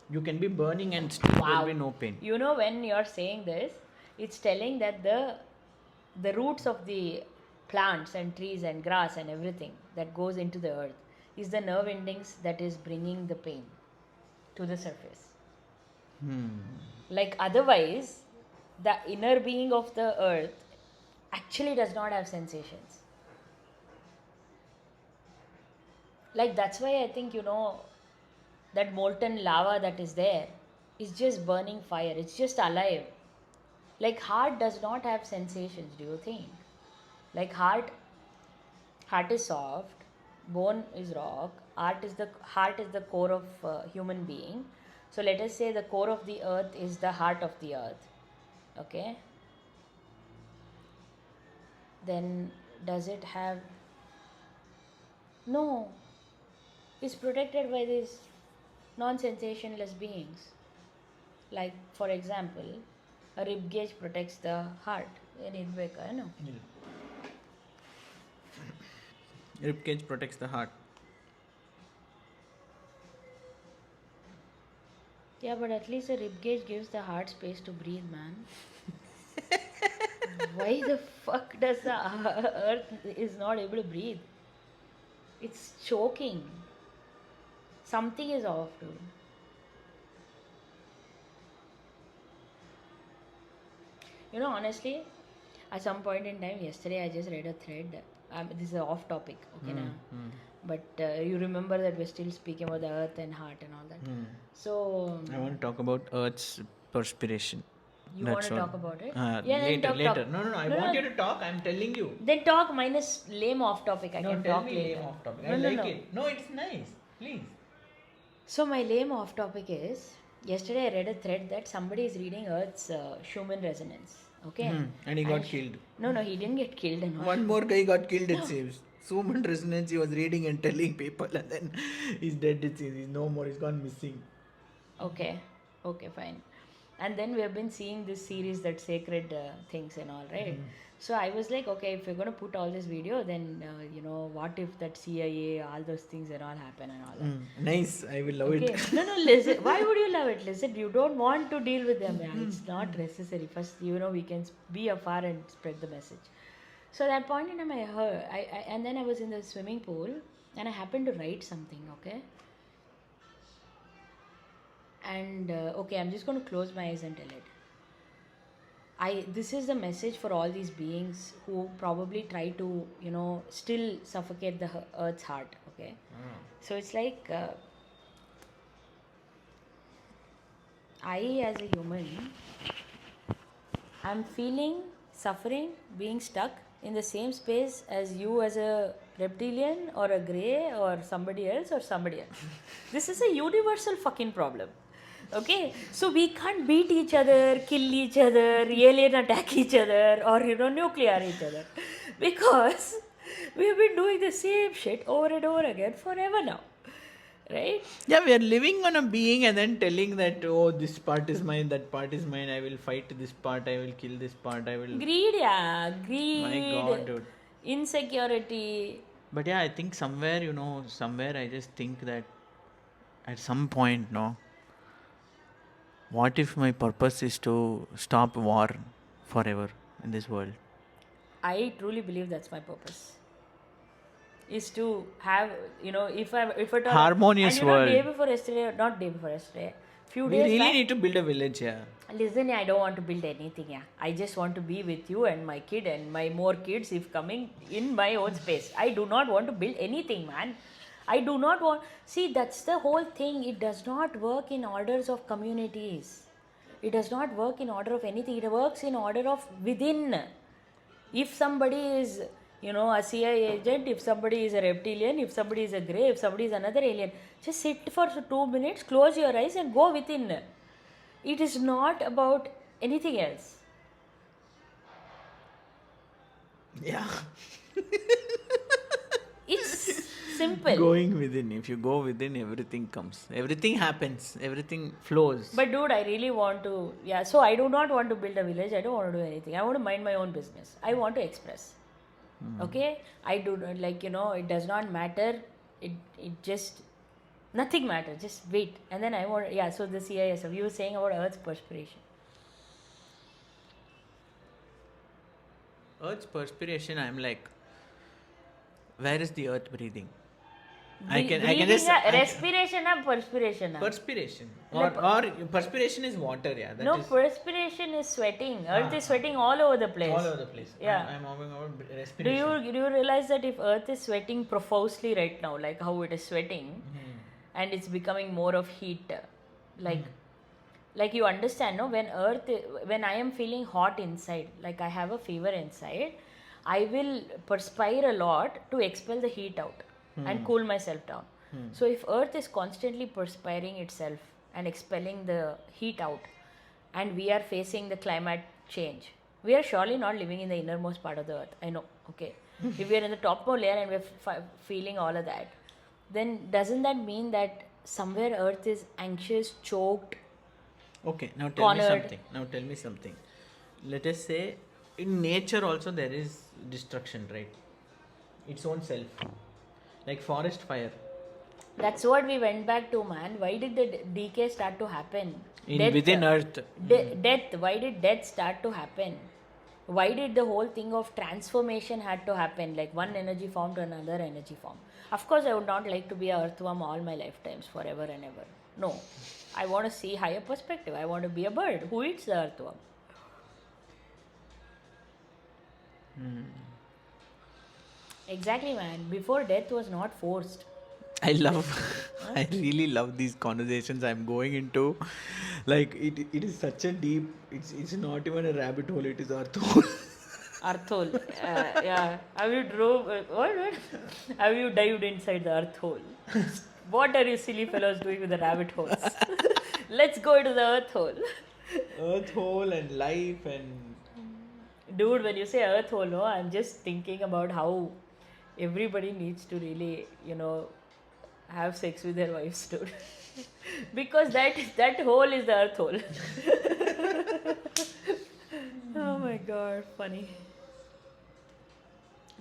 Speaker 2: You can be burning and still there will be no pain.
Speaker 1: You know, when you're saying this, it's telling that the roots of the plants and trees and grass and everything that goes into the earth is the nerve endings that is bringing the pain to the surface. Like otherwise, the inner being of the earth actually does not have sensations. Like that's why I think, that molten lava that is there is just burning fire. It's just alive. Like heart does not have sensations, do you think? Like heart is soft, bone is rock, heart is the core of human being. So let us say the core of the earth is the heart of the earth. Okay? Then does it have? No. It's protected by these non-sensationless beings. Like for example, a rib cage protects the heart.
Speaker 2: Rib cage protects the heart.
Speaker 1: Yeah, but at least a rib cage gives the heart space to breathe, man. Why the fuck does the earth is not able to breathe? It's choking. Something is off, dude. You know, honestly, at some point in time, yesterday I just read a thread. This is off topic, okay, now. But you remember that we're still speaking about the earth and heart and all that. So
Speaker 2: I want to talk about Earth's perspiration.
Speaker 1: You want to talk about it?
Speaker 2: Later. No. I want you to talk. I'm telling you.
Speaker 1: Then talk minus lame off topic. I can
Speaker 2: tell
Speaker 1: talk
Speaker 2: me
Speaker 1: later.
Speaker 2: lame off topic.
Speaker 1: No,
Speaker 2: I
Speaker 1: no,
Speaker 2: like
Speaker 1: no.
Speaker 2: it. No, it's nice. Please.
Speaker 1: So my lame off topic is, yesterday I read a thread that somebody is reading Earth's Schumann resonance. Okay.
Speaker 2: And he got killed.
Speaker 1: No, he didn't get killed. And all.
Speaker 2: One more guy got killed, it seems. Schumann resonance, he was reading and telling people, and then he's dead, it seems. He's no more. He's gone missing.
Speaker 1: Okay. Okay, fine. And then we have been seeing this series, that sacred things and all, right? So I was like, okay, if you're going to put all this video, then, what if that CIA, all those things and all happen and all that.
Speaker 2: Nice, I will love
Speaker 1: Okay.
Speaker 2: it.
Speaker 1: No, no, listen. Why would you love it? Listen, you don't want to deal with them. Yeah, it's not necessary. First, we can be afar and spread the message. So at that point in time, I heard, and then I was in the swimming pool, and I happened to write something. Okay. And okay, I'm just going to close my eyes and tell it. This is the message for all these beings who probably try to, still suffocate the earth's heart. Okay. So it's like. I, as a human, I'm feeling suffering, being stuck in the same space as you as a reptilian or a grey or somebody else. This is a universal fucking problem. Okay, so we can't beat each other, kill each other, alien attack each other, or nuclear each other, because we've been doing the same shit over and over again forever now. Right?
Speaker 2: Yeah, we are living on a being and then telling that, oh, this part is mine, that part is mine, I will fight this part, I will kill this part, I will...
Speaker 1: Greed, yeah. Greed.
Speaker 2: My God, dude.
Speaker 1: Insecurity.
Speaker 2: But yeah, I think somewhere I just think that at some point, no, what if my purpose is to stop war forever in this world?
Speaker 1: I truly believe that's my purpose. Is to have, if at all,
Speaker 2: harmonious
Speaker 1: and
Speaker 2: world.
Speaker 1: Day before yesterday, few
Speaker 2: We
Speaker 1: days
Speaker 2: really
Speaker 1: back,
Speaker 2: need to build a village, yeah.
Speaker 1: Listen, I don't want to build anything, yeah. I just want to be with you and my kid and my more kids if coming in my own space. I do not want to build anything, man. I do not want... See, that's the whole thing. It does not work in orders of communities. It does not work in order of anything. It works in order of within. If somebody is, a CIA agent, if somebody is a reptilian, if somebody is a grey, if somebody is another alien, just sit for 2 minutes, close your eyes and go within. It is not about anything else.
Speaker 2: Yeah.
Speaker 1: It's simple.
Speaker 2: Going within. If you go within, everything comes. Everything happens. Everything flows.
Speaker 1: But dude, I really want to... Yeah, so I do not want to build a village. I don't want to do anything. I want to mind my own business. I want to express. Okay? I do not... it does not matter. It just... Nothing matters. Just wait. And then I want... Yeah, so the CISF, you were saying about Earth's perspiration.
Speaker 2: Earth's perspiration, I'm like, where is the earth breathing? I can just...
Speaker 1: respiration or perspiration?
Speaker 2: Perspiration. Or perspiration is water, yeah.
Speaker 1: Perspiration is sweating. Earth is sweating all over the place.
Speaker 2: All over the place.
Speaker 1: Yeah.
Speaker 2: I'm talking about respiration.
Speaker 1: Do you realize that if Earth is sweating profusely right now, like how it is sweating, and it's becoming more of heat, like you understand, no? When I am feeling hot inside, like I have a fever inside, I will perspire a lot to expel the heat out and cool myself down. So if Earth is constantly perspiring itself and expelling the heat out, and we are facing the climate change, we are surely not living in the innermost part of the Earth. I know, okay. If we are in the topmost layer and we're feeling all of that, then doesn't that mean that somewhere Earth is anxious, choked?
Speaker 2: Okay, now tell me something. Let us say, in nature also there is destruction, right? Its own self. Like forest fire.
Speaker 1: That's what we went back to, man. Why did the decay start to happen?
Speaker 2: Within Earth.
Speaker 1: Death. Why did death start to happen? Why did the whole thing of transformation had to happen? Like one energy form to another energy form. Of course, I would not like to be an earthworm all my lifetimes, forever and ever. No. I want to see higher perspective. I want to be a bird. Who eats the earthworm? Exactly, man. Before, death was not forced.
Speaker 2: I really love these conversations I'm going into. Like, it is such a deep, it's not even a rabbit hole, it is earth hole.
Speaker 1: Earth hole. Yeah. Have you dived inside the earth hole? What are you silly fellows doing with the rabbit holes? Let's go into the earth hole.
Speaker 2: Earth hole and life and...
Speaker 1: Dude, when you say earth hole, no, I'm just thinking about how everybody needs to really, have sex with their wives, dude. Because that hole is the earth hole. Oh my god, funny.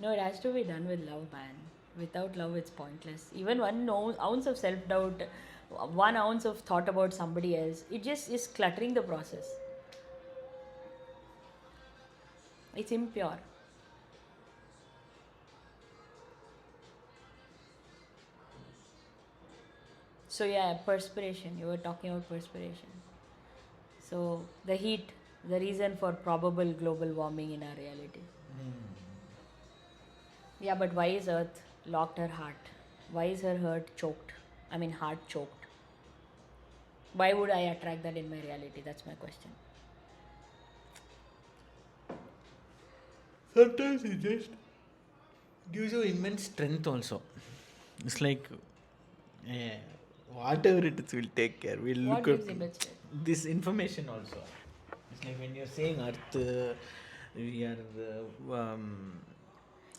Speaker 1: No, it has to be done with love, man. Without love, it's pointless. Even ounce of self doubt, 1 ounce of thought about somebody else, it just is cluttering the process. It's impure. So, yeah, perspiration. You were talking about perspiration. So, the heat, the reason for probable global warming in our reality. Yeah, but why is Earth locked her heart? Why is her heart choked? I mean, heart choked. Why would I attract that in my reality? That's my question.
Speaker 2: Sometimes it just gives you immense strength also. It's like, yeah, whatever it is, we'll take care. We'll
Speaker 1: What
Speaker 2: look
Speaker 1: gives
Speaker 2: up
Speaker 1: image strength?
Speaker 2: this information also. It's like when you're saying Earth, we are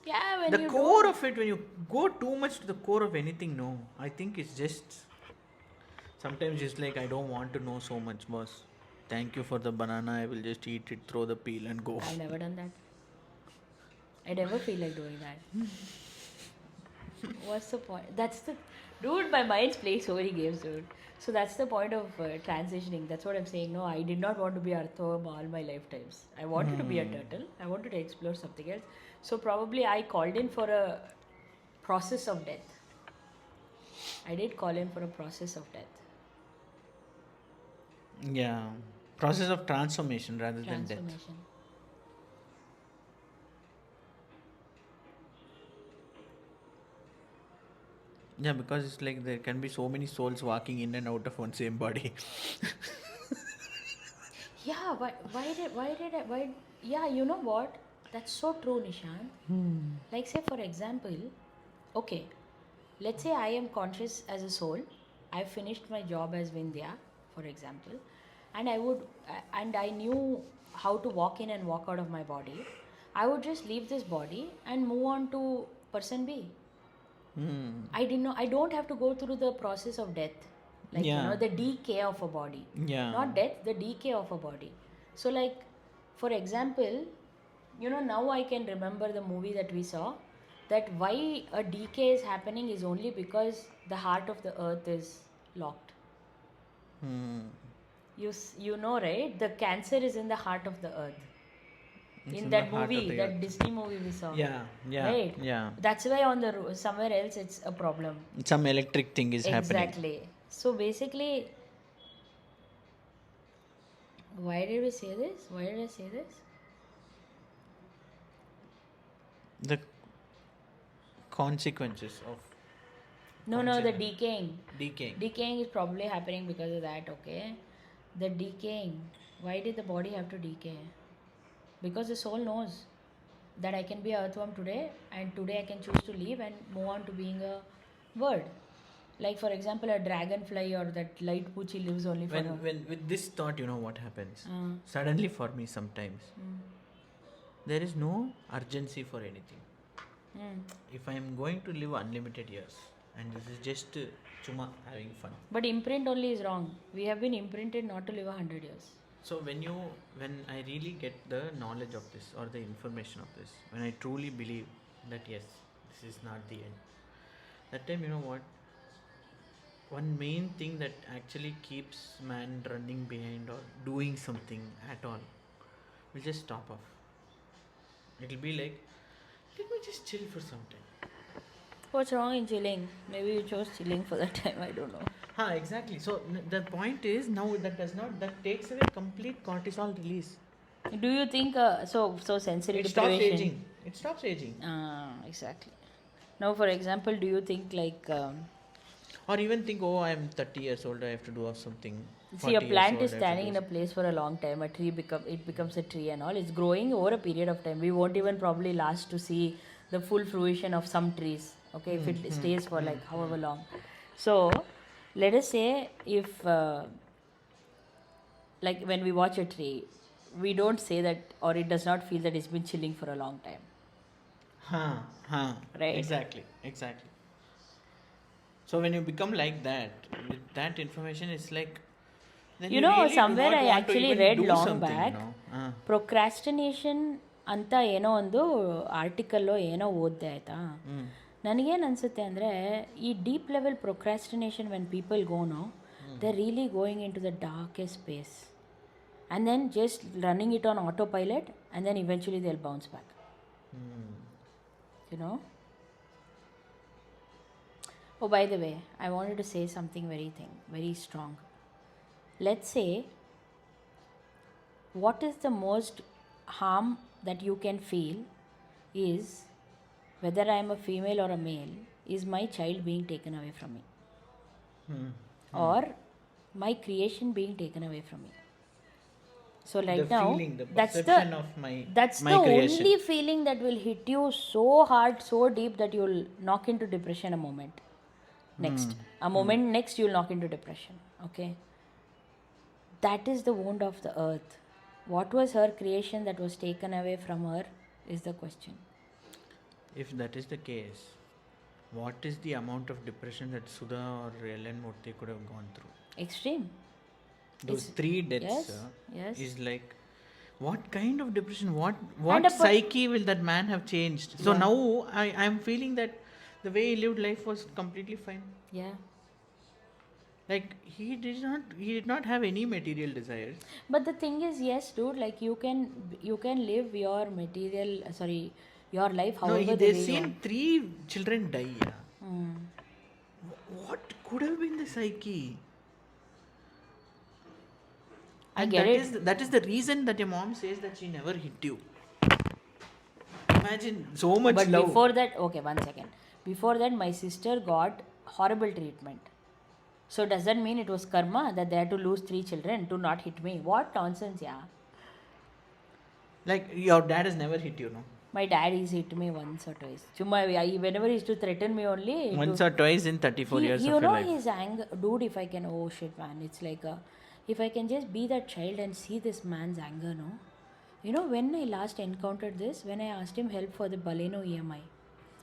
Speaker 1: Yeah, when
Speaker 2: the
Speaker 1: you
Speaker 2: core
Speaker 1: don't.
Speaker 2: of it. When you go too much to the core of anything, no, I think it's just sometimes it's like I don't want to know so much, boss. Thank you for the banana. I will just eat it, throw the peel, and go.
Speaker 1: I've never done that. I never feel like doing that. What's the point? That's the. Dude, my mind's playing so many games, dude. So that's the point of transitioning. That's what I'm saying. No, I did not want to be Arthur all my lifetimes. I wanted to be a turtle. I wanted to explore something else. So probably I called in for a process of death. I did call in for a process of death.
Speaker 2: Yeah, process of transformation rather than death.
Speaker 1: Transformation.
Speaker 2: Yeah, because it's like there can be so many souls walking in and out of one same body.
Speaker 1: Yeah, why, yeah, you know what? That's so true, Nishan. Like, say, for example, okay, let's say I am conscious as a soul. I finished my job as Vindhya, for example, and and I knew how to walk in and walk out of my body. I would just leave this body and move on to person B. I didn't know. I don't have to go through the process of death, like
Speaker 2: Yeah.
Speaker 1: the decay of a body.
Speaker 2: Yeah.
Speaker 1: Not death, the decay of a body. So, like, for example, now I can remember the movie that we saw. That why a decay is happening is only because the heart of the earth is locked. You know, right? The cancer is in the heart of the earth.
Speaker 2: It's
Speaker 1: In
Speaker 2: in the
Speaker 1: that
Speaker 2: heart of
Speaker 1: movie,
Speaker 2: the
Speaker 1: that
Speaker 2: earth.
Speaker 1: Disney movie we saw.
Speaker 2: Yeah, yeah,
Speaker 1: Right.
Speaker 2: yeah.
Speaker 1: That's why on the somewhere else it's a problem.
Speaker 2: Some electric thing is happening.
Speaker 1: Exactly. So basically, why did we say this? Why did I say this?
Speaker 2: The consequences of
Speaker 1: No, the
Speaker 2: consciousness.
Speaker 1: decaying.
Speaker 2: Decaying.
Speaker 1: Decaying is probably happening because of that, okay? The decaying. Why did the body have to decay? Because the soul knows that I can be an earthworm today, and today I can choose to leave and move on to being a bird. Like, for example, a dragonfly or that light poochie lives only for
Speaker 2: When with this thought, you know what happens?
Speaker 1: Uh,
Speaker 2: Suddenly for me sometimes there is no urgency for anything. If I am going to live unlimited years and this is just chuma having fun.
Speaker 1: But imprint only is wrong. We have been imprinted not to live 100 years.
Speaker 2: So when I really get the knowledge of this or the information of this, when I truly believe that yes, this is not the end, that time you know what? One main thing that actually keeps man running behind or doing something at all will just stop off. It'll be like, let me just chill for some time.
Speaker 1: What's wrong in chilling? Maybe you chose chilling for that time. I don't know.
Speaker 2: Exactly. So the point is now that takes away complete cortisol release.
Speaker 1: Do you think so sensory
Speaker 2: It stops
Speaker 1: deprivation?
Speaker 2: aging. It stops aging.
Speaker 1: Exactly. Now, for example, do you think like
Speaker 2: Or even think, oh, I'm 30 years old, I have to do something.
Speaker 1: see a
Speaker 2: 40 years
Speaker 1: plant
Speaker 2: old,
Speaker 1: is
Speaker 2: I have to
Speaker 1: standing
Speaker 2: do
Speaker 1: in a place for a long time. A tree becomes a tree and all. It's growing over a period of time. We won't even probably last to see the full fruition of some trees. Okay, if it stays for like however long. So, let us say if like when we watch a tree, we don't say that, or it does not feel that it's been chilling for a long time. Right.
Speaker 2: Exactly. So when you become like that, with that information, it's like, then
Speaker 1: You
Speaker 2: you
Speaker 1: know,
Speaker 2: really do
Speaker 1: somewhere
Speaker 2: not
Speaker 1: I
Speaker 2: want to
Speaker 1: actually
Speaker 2: even
Speaker 1: read
Speaker 2: do
Speaker 1: long
Speaker 2: something,
Speaker 1: back, procrastination ಅಂತ ಏನೋ ಒಂದು article ಏನೋ ಓದಿದೆ ಆಯಿತಾ. ನನಗೇನು ಅನಿಸುತ್ತೆ ಅಂದರೆ, ಈ deep level procrastination when people go no, they really going into the darkest space and then just running it on autopilot, and then eventually they'll bounce back. You know? Oh, by the way, I wanted to say something very strong. Let's say, what is the most harm that you can feel is whether I am a female or a male, is my child being taken away from me, or my creation being taken away from me. So right
Speaker 2: the
Speaker 1: now,
Speaker 2: feeling, the perception of my
Speaker 1: the
Speaker 2: creation.
Speaker 1: only feeling that will hit you so hard, so deep, that you'll knock into depression a moment. Next you'll knock into depression. Okay, that is the wound of the earth. What was her creation that was taken away from her is the question.
Speaker 2: If that is the case, what is the amount of depression that Sudha or Ellen Murthy could have gone through?
Speaker 1: Extreme.
Speaker 2: Those 3 deaths
Speaker 1: Yes.
Speaker 2: is like, what kind of depression, what psyche will that man have changed? So now I'm feeling that the way he lived life was completely fine.
Speaker 1: Yeah.
Speaker 2: Like he did not have any material desires.
Speaker 1: But the thing is, yes, dude, like you can live your your life however
Speaker 2: No, they've seen 3 children die. What could have been the psyche? And that is the reason that your mom says that she never hit you. Imagine so much
Speaker 1: but
Speaker 2: love.
Speaker 1: Before that, okay, one second. Before that, my sister got horrible treatment. So does that mean it was karma that they had to lose 3 children to not hit me? What nonsense, yeah.
Speaker 2: Like your dad has never hit you, no?
Speaker 1: My dad has hit me once or twice. Whenever he used to threaten me only.
Speaker 2: Once or twice in 34 years of your life.
Speaker 1: You know his anger. Dude, if I can, oh shit man, it's like if I can just be that child and see this man's anger, no? You know, when I last encountered this, when I asked him help for the Baleno EMI,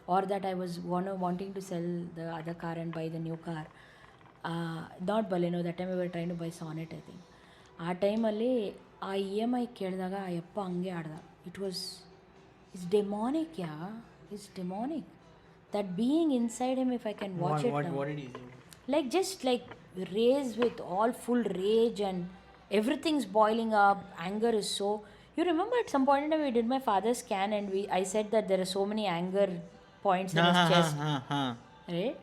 Speaker 1: or that I was wanting to sell the other car and buy the new car. Not Baleno, that time we were trying to buy Sonnet, I think. ಆ ಟೈಮಲ್ಲಿ ಆ EMI ಕೇಳಿದಾಗ ಆ ಯಪ್ಪ ಹಂಗೆ ಆಡ್ದ. It's demonic, yeah. It's demonic. That being inside him, if I can watch it now.
Speaker 2: What did he do?
Speaker 1: Like just like raised with all full rage and everything's boiling up. Anger is so. You remember at some point in time we did my father's scan and I said that there are so many anger points in his chest. Right?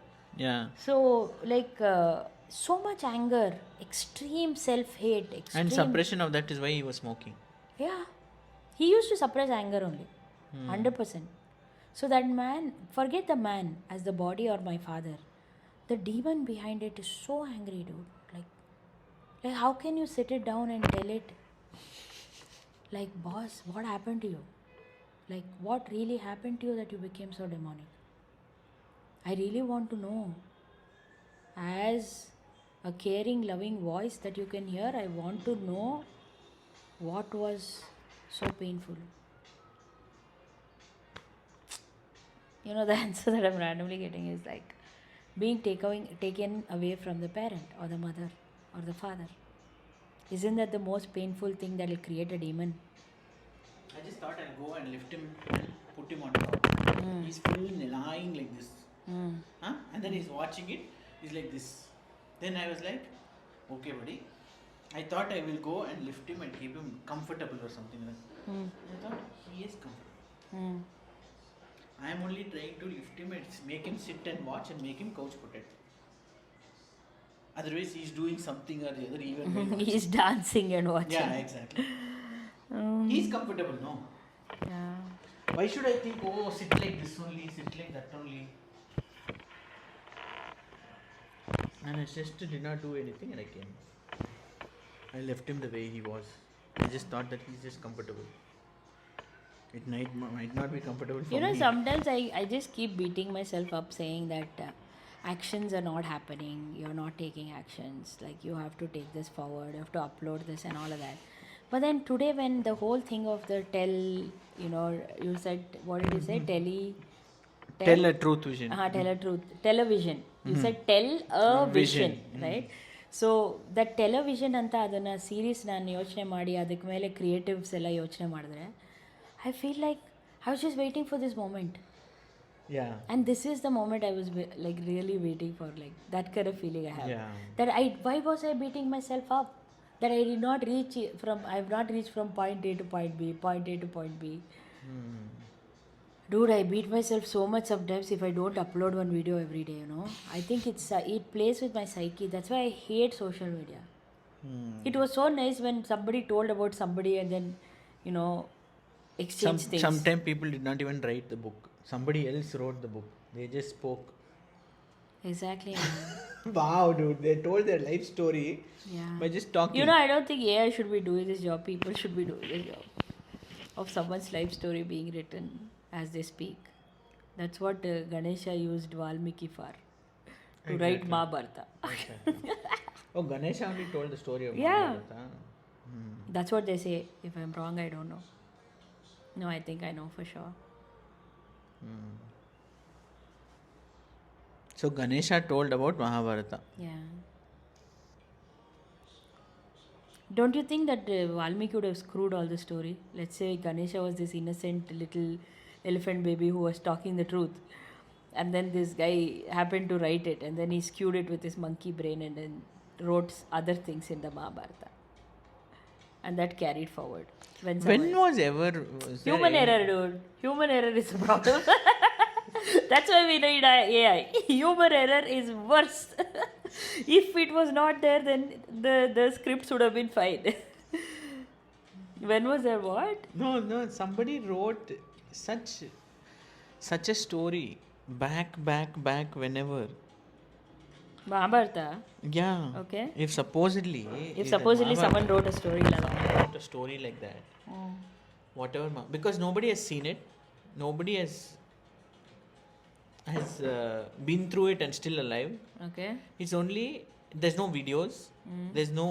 Speaker 2: Yeah.
Speaker 1: So like so much anger, extreme self-hate,
Speaker 2: and suppression of that is why he was smoking.
Speaker 1: Yeah. He used to suppress anger only. 100%. So that man, forget the man as the body or my father. The demon behind it is so angry, dude. Like how can you sit it down and tell it, like, boss, what happened to you? Like, what really happened to you that you became so demonic? I really want to know. As a caring, loving voice that you can hear, I want to know what was so painful. You know, the answer that I'm randomly getting is like being taken away from the parent or the mother or the father. Isn't that the most painful thing that will create a demon?
Speaker 2: I just thought I'll go and lift him and put him on top. He's full lying like this. And then he's watching it. He's like this. Then I was like, okay buddy, I thought I will go and lift him and keep him comfortable or something like that. I thought he is comfortable. I am only trying to lift him and make him sit and watch and make him couch potato. Otherwise he's doing something or the other even.
Speaker 1: He's dancing and watching.
Speaker 2: Yeah, exactly. He's comfortable, no?
Speaker 1: Yeah.
Speaker 2: Why should I think, oh, sit like this only, sit like that only? And I just did not do anything and I came. I left him the way he was. I just thought that he's just comfortable. It might not be comfortable for me.
Speaker 1: You know, sometimes I just keep beating myself up saying that actions are not happening, you're not taking actions, like you have to take this forward, you have to upload this and all of that. But then today when the whole thing of the you said, what did you say,
Speaker 2: Tell a truth vision.
Speaker 1: Tell a truth. Television. You said tell a vision, right? So that television ಅಂತ ಅದನ್ನು series ನಾನು ಯೋಚನೆ ಮಾಡಿ ಅದಕ್ಕೆ ಮೇಲೆ creatives ಎಲ್ಲ ಯೋಚನೆ ಮಾಡಿದ್ರೆ I feel like I was just waiting for this moment.
Speaker 2: Yeah.
Speaker 1: And this is the moment I was like really waiting for, like that kind of feeling I have.
Speaker 2: Yeah.
Speaker 1: That why was I beating myself up? That I did not reach I've not reached from point A to point B, point A to point B. Dude, I beat myself so much sometimes if I don't upload one video every day, you know. I think it plays with my psyche. That's why I hate social media. It was so nice when somebody told about somebody and then, you know, exchange things.
Speaker 2: Sometimes people did not even write the book. Somebody else wrote the book. They just spoke.
Speaker 1: Exactly.
Speaker 2: Wow, dude. They told their life story by just talking.
Speaker 1: You know, I don't think AI should be doing this job. People should be doing this job of someone's life story being written as they speak. That's what Ganesha used Valmiki for. To write Mahabharata.
Speaker 2: Oh, Ganesha only told the story of
Speaker 1: Yeah.
Speaker 2: Mahabharata.
Speaker 1: That's what they say. If I'm wrong, I don't know. No, I think I know for sure.
Speaker 2: So Ganesha told about Mahabharata.
Speaker 1: Yeah. Don't you think that Valmiki would have screwed all the story? Let's say Ganesha was this innocent little elephant baby who was talking the truth. And then this guy happened to write it. And then he skewed it with his monkey brain and then wrote other things in the Mahabharata. And that carried forward.
Speaker 2: When was there
Speaker 1: Human error, dude. Human error is a problem. That's why we need AI. Human error is worse. If it was not there, then the scripts would have been fine. When was there what?
Speaker 2: No. Somebody wrote such a story back whenever.
Speaker 1: Mahabharata.
Speaker 2: Yeah.
Speaker 1: Okay.
Speaker 2: If supposedly
Speaker 1: Someone wrote a story like that.
Speaker 2: wrote a story like that. Whatever, because nobody has seen it. Nobody has been through it and still alive.
Speaker 1: Okay.
Speaker 2: It's only there's no videos, there's no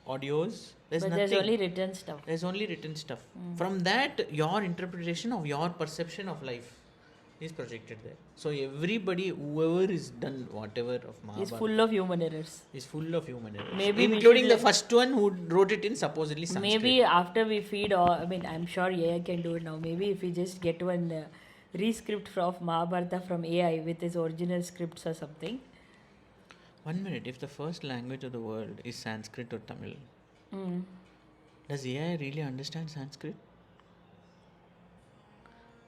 Speaker 2: audios, there's nothing.
Speaker 1: There's only written stuff.
Speaker 2: There's only written stuff. From that, your interpretation of your perception of life is projected there. So everybody, whoever is done whatever of Mahabharata,
Speaker 1: It's full of human errors.
Speaker 2: is full of human errors.
Speaker 1: Maybe we
Speaker 2: including
Speaker 1: should
Speaker 2: the first one who wrote it in supposedly Sanskrit.
Speaker 1: Maybe after we feed, I'm sure AI can do it now. Maybe if we just get one rescript of Mahabharata from AI with his original scripts or something.
Speaker 2: 1 minute, if the first language of the world is Sanskrit or Tamil, does AI really understand Sanskrit?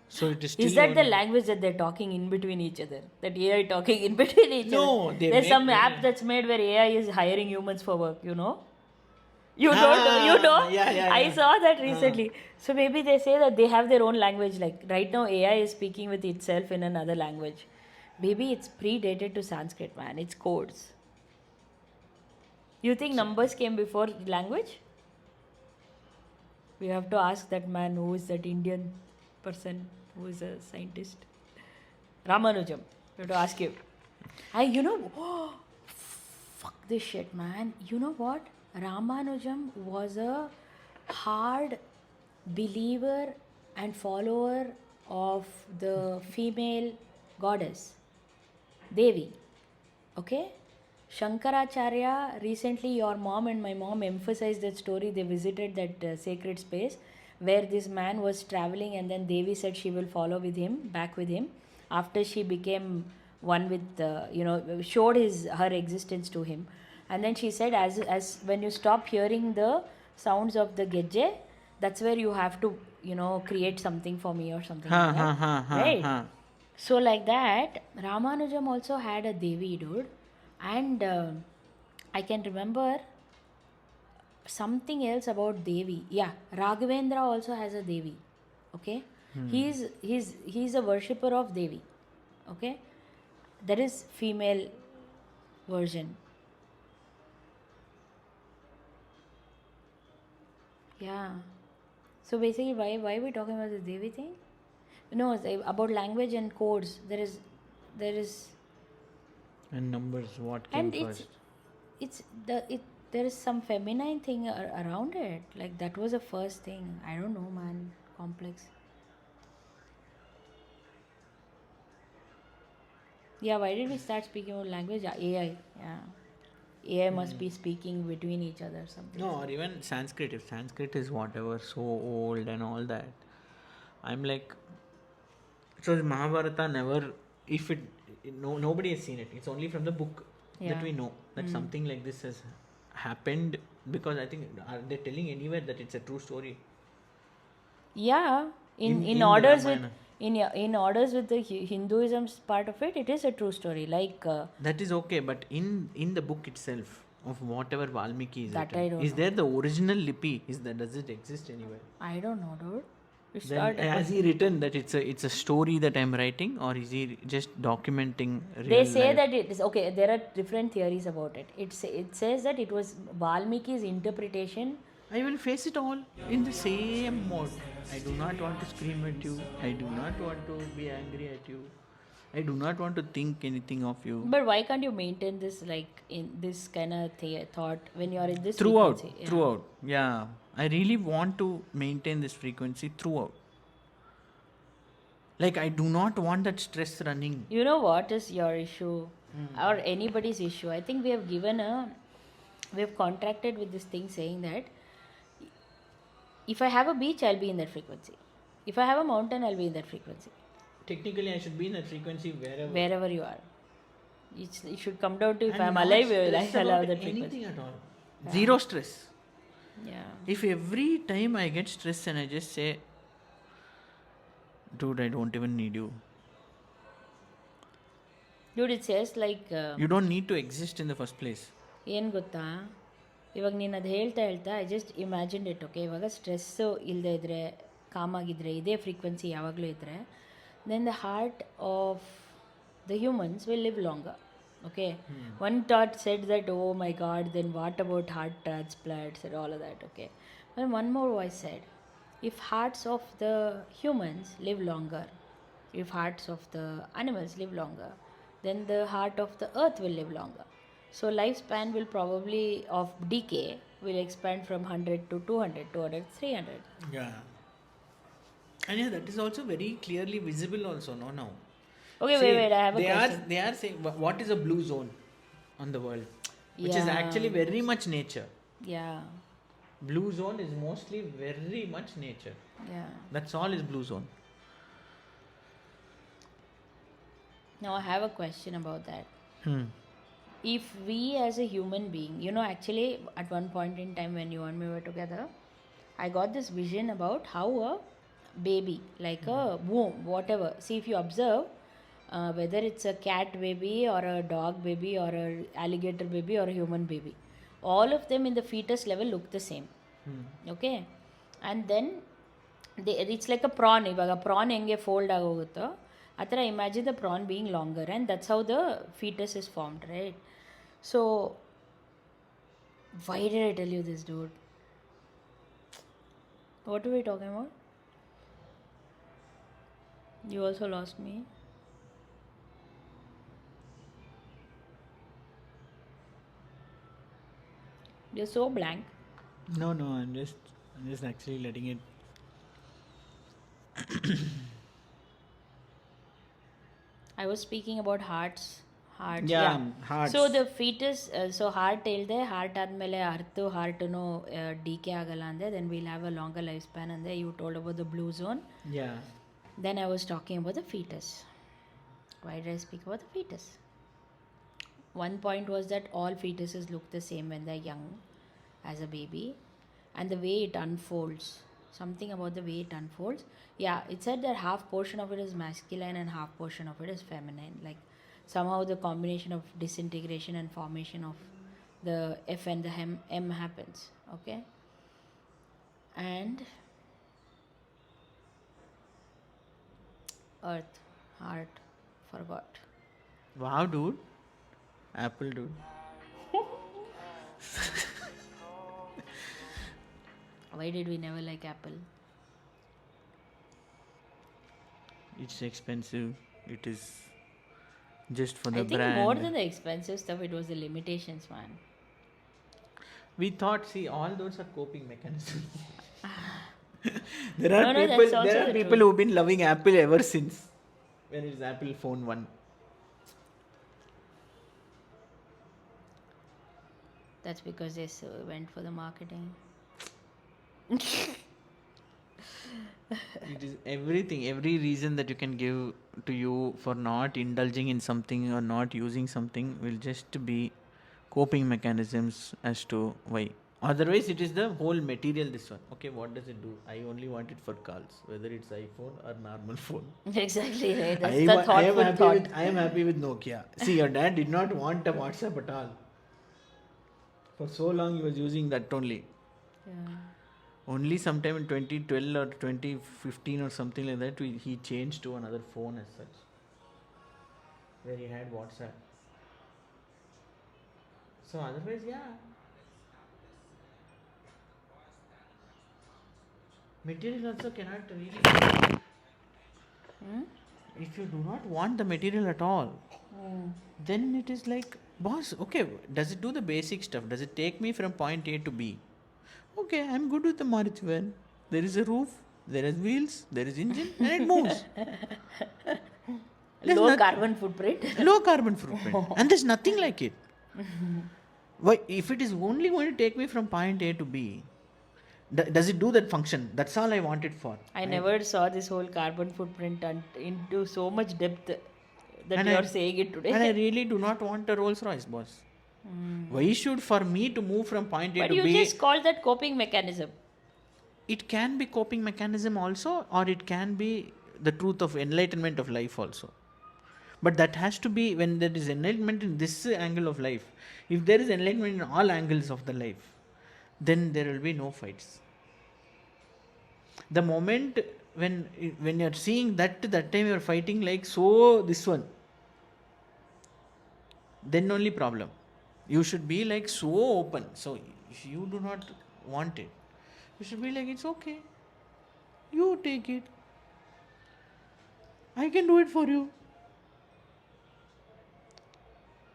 Speaker 2: So it is still.
Speaker 1: Is that the language that they're talking in between each other? That AI talking in between each other?
Speaker 2: No,
Speaker 1: there's some app that's made where AI is hiring humans for work, you know? You don't know? You know?
Speaker 2: Yeah.
Speaker 1: I saw that recently. So maybe they say that they have their own language. Like right now, AI is speaking with itself in another language. Maybe it's predated to Sanskrit, man. It's codes. You think numbers came before language? We have to ask that man who is that Indian person who is a scientist. Ramanujam. We have to ask him. Fuck this shit, man. You know what? Ramanujam was a hard believer and follower of the female goddess, Devi. Okay? Shankaracharya, recently your mom and my mom emphasized that story. They visited that sacred space where this man was traveling and then Devi said she will follow with him, back with him, after she became one with, showed her existence to him. And then she said, as when you stop hearing the sounds of the gejje, that's where you have to, create something for me or something like that. Right? So like that, Ramanujam also had a Devi, dude. And I can remember something else about Devi. Yeah, Raghavendra also has a Devi. Okay? He's a worshipper of Devi. Okay? That is female version. Yeah. So basically, why are we talking about this Devi thing? No, it's about language and codes. There is
Speaker 2: and numbers, what came
Speaker 1: and
Speaker 2: first?
Speaker 1: There is some feminine thing around it. Like that was the first thing. I don't know, man. Complex. Yeah, why did we start speaking about language? AI. Yeah. AI must be speaking between each other something.
Speaker 2: No, or even Sanskrit. If Sanskrit is whatever so old and all that, I'm like, so the Mahabharata never. If it, no, nobody has seen it. It's only from the book
Speaker 1: Yeah.
Speaker 2: that we know that something like this has happened. Because I think are they telling anywhere that it's a true story?
Speaker 1: Yeah. In
Speaker 2: In the
Speaker 1: orders with
Speaker 2: Ramayana.
Speaker 1: in orders with the Hinduism part of it, it is a true story. Like
Speaker 2: That is okay, but in the book itself of whatever Valmiki is
Speaker 1: that
Speaker 2: written,
Speaker 1: I don't
Speaker 2: is
Speaker 1: know.
Speaker 2: there the original lipi? Does it exist anywhere?
Speaker 1: I don't know, dude. It's
Speaker 2: Then
Speaker 1: not.
Speaker 2: has he written that it's a story that I'm writing, or is he just documenting real
Speaker 1: They say
Speaker 2: life?
Speaker 1: that it is okay. There are different theories about it. It says that it was Valmiki's interpretation.
Speaker 2: I will face it all in the same mode. I do not want to scream at you. I do not want to be angry at you. I do not want to think anything of you.
Speaker 1: But why can't you maintain this like in this kind of thought when you are in this
Speaker 2: Throughout,
Speaker 1: frequency? Yeah.
Speaker 2: throughout. Yeah. I really want to maintain this frequency throughout. Like, I do not want that stress running.
Speaker 1: You know what is your issue or anybody's issue? I think we have contracted with this thing saying that if I have a beach, I'll be in that frequency. If I have a mountain, I'll be in that frequency.
Speaker 2: Technically, I should be in that frequency wherever.
Speaker 1: Wherever you are. It should come down to if
Speaker 2: And
Speaker 1: I'm
Speaker 2: not
Speaker 1: alive,
Speaker 2: stress
Speaker 1: I'll have
Speaker 2: about
Speaker 1: that frequency.
Speaker 2: anything at all. Zero stress.
Speaker 1: Yeah.
Speaker 2: If every time I get stressed and I just say, dude, I don't even need you.
Speaker 1: Dude, it says like
Speaker 2: You don't need to exist in the first place.
Speaker 1: ಏನು ಗೊತ್ತಾ ಇವಾಗ ನೀನು ಅದು ಹೇಳ್ತಾ I just imagine it okay ಇವಾಗ stress ಇಲ್ಲದೆ ಇದ್ದರೆ ಕಾಮಾಗಿದ್ದರೆ ಇದೇ ಫ್ರೀಕ್ವೆನ್ಸಿ ಯಾವಾಗಲೂ ಇದ್ದರೆ then the heart of the humans will live longer okay one thought said that oh my god then what about heart transplants and all of that okay and one more voice said if hearts of the humans live longer if hearts of the animals live longer then the heart of the earth will live longer so lifespan will probably of decay will expand from 100 to 200 300
Speaker 2: Yeah. And yeah, that is also very clearly visible also, no now.
Speaker 1: okay
Speaker 2: See,
Speaker 1: wait I have a question
Speaker 2: they are saying what is a blue zone on the world, which is
Speaker 1: Yeah.
Speaker 2: actually very much nature.
Speaker 1: yeah
Speaker 2: Blue zone is mostly very much nature.
Speaker 1: yeah
Speaker 2: That's all is blue zone.
Speaker 1: now I have a question about that if we as a human being actually at one point in time when you and me were together I got this vision about how a baby like a womb whatever see if you observe whether it's a cat baby or a dog baby or a alligator baby or a human baby all of them in the fetus level look the same okay and then it's like a prawn ಇವಾಗ prawn ಹೆಂಗೆ fold ಆಗೋಗುತ್ತೋ ಆ ಥರ imagine the prawn being longer and that's how the fetus is formed right so why did I tell you this dude what were we talking about you also lost me you're so blank
Speaker 2: No, I'm just actually letting it.
Speaker 1: I was speaking about hearts.
Speaker 2: Yeah, hearts.
Speaker 1: So the fetus, so heart ಹೇಳ್ದೆ heart ಆದಮೇಲೆ heartನು DK ಆಗಲ್ಲ ಅಂದರೆ then we'll have a longer lifespan ಅಂದರೆ you told about the blue zone.
Speaker 2: Yeah.
Speaker 1: Then I was talking about the fetus. Why did I speak about the fetus? One point was that all fetuses look the same when they're young as a baby and the way it unfolds. Something about the way it unfolds. Yeah, it said that half portion of it is masculine and half portion of it is feminine. Like somehow the combination of disintegration and formation of the F and the M happens. Okay? And earth, heart, forgot.
Speaker 2: Wow, dude. Apple, dude.
Speaker 1: Why did we never like Apple?
Speaker 2: It's expensive. It is just for
Speaker 1: I
Speaker 2: the
Speaker 1: think
Speaker 2: brand.
Speaker 1: more than the expensive stuff, it was the limitations, man.
Speaker 2: We thought, see, all those are coping mechanisms. There are
Speaker 1: No, that's
Speaker 2: people.
Speaker 1: also
Speaker 2: There are
Speaker 1: the
Speaker 2: people
Speaker 1: truth.
Speaker 2: who've been loving Apple ever since when it's Apple Phone 1.
Speaker 1: That's because they went for the marketing.
Speaker 2: It is everything, every reason that you can give to you for not indulging in something or not using something will just be coping mechanisms as to why. Otherwise, it is the whole material. This one, okay, what does it do? I only want it for calls, whether it's iPhone or normal phone.
Speaker 1: Exactly, right? That's the thoughtful thought.
Speaker 2: I am happy with Nokia. See, your dad did not want a WhatsApp at all. For so long, he was using that only.
Speaker 1: Yeah.
Speaker 2: Only sometime in 2012 or 2015 or something like that, he changed to another phone as such, where he had WhatsApp. So otherwise, yeah. Material also cannot really.
Speaker 1: Hmm?
Speaker 2: If you do not want the material at all, then it is like, boss, okay, does it do the basic stuff? Does it take me from point A to B? Okay, I'm good with the Maruti van. There is a roof, there is wheels, there is engine, and it moves.
Speaker 1: Low carbon footprint.
Speaker 2: Low carbon footprint. And there's nothing like it. Why, if it is only going to take me from point A to B, does it do that function? That's all I want it for.
Speaker 1: I never saw this whole carbon footprint into so much depth that
Speaker 2: And
Speaker 1: you
Speaker 2: I-
Speaker 1: are saying it today.
Speaker 2: And I really do not want a Rolls Royce, boss. Why should, for me to move from point A
Speaker 1: But
Speaker 2: to
Speaker 1: you
Speaker 2: B,
Speaker 1: just call that coping mechanism.
Speaker 2: it can be coping mechanism also, or it can be the truth of enlightenment of life also. But that has to be when there is enlightenment in this angle of life. If there is enlightenment in all angles of the life, then there will be no fights. The moment when you are seeing that time you are fighting like so this one, then only problem. You should be like so open. So if you do not want it, you should be like, it's okay, you take it, I can do it for you.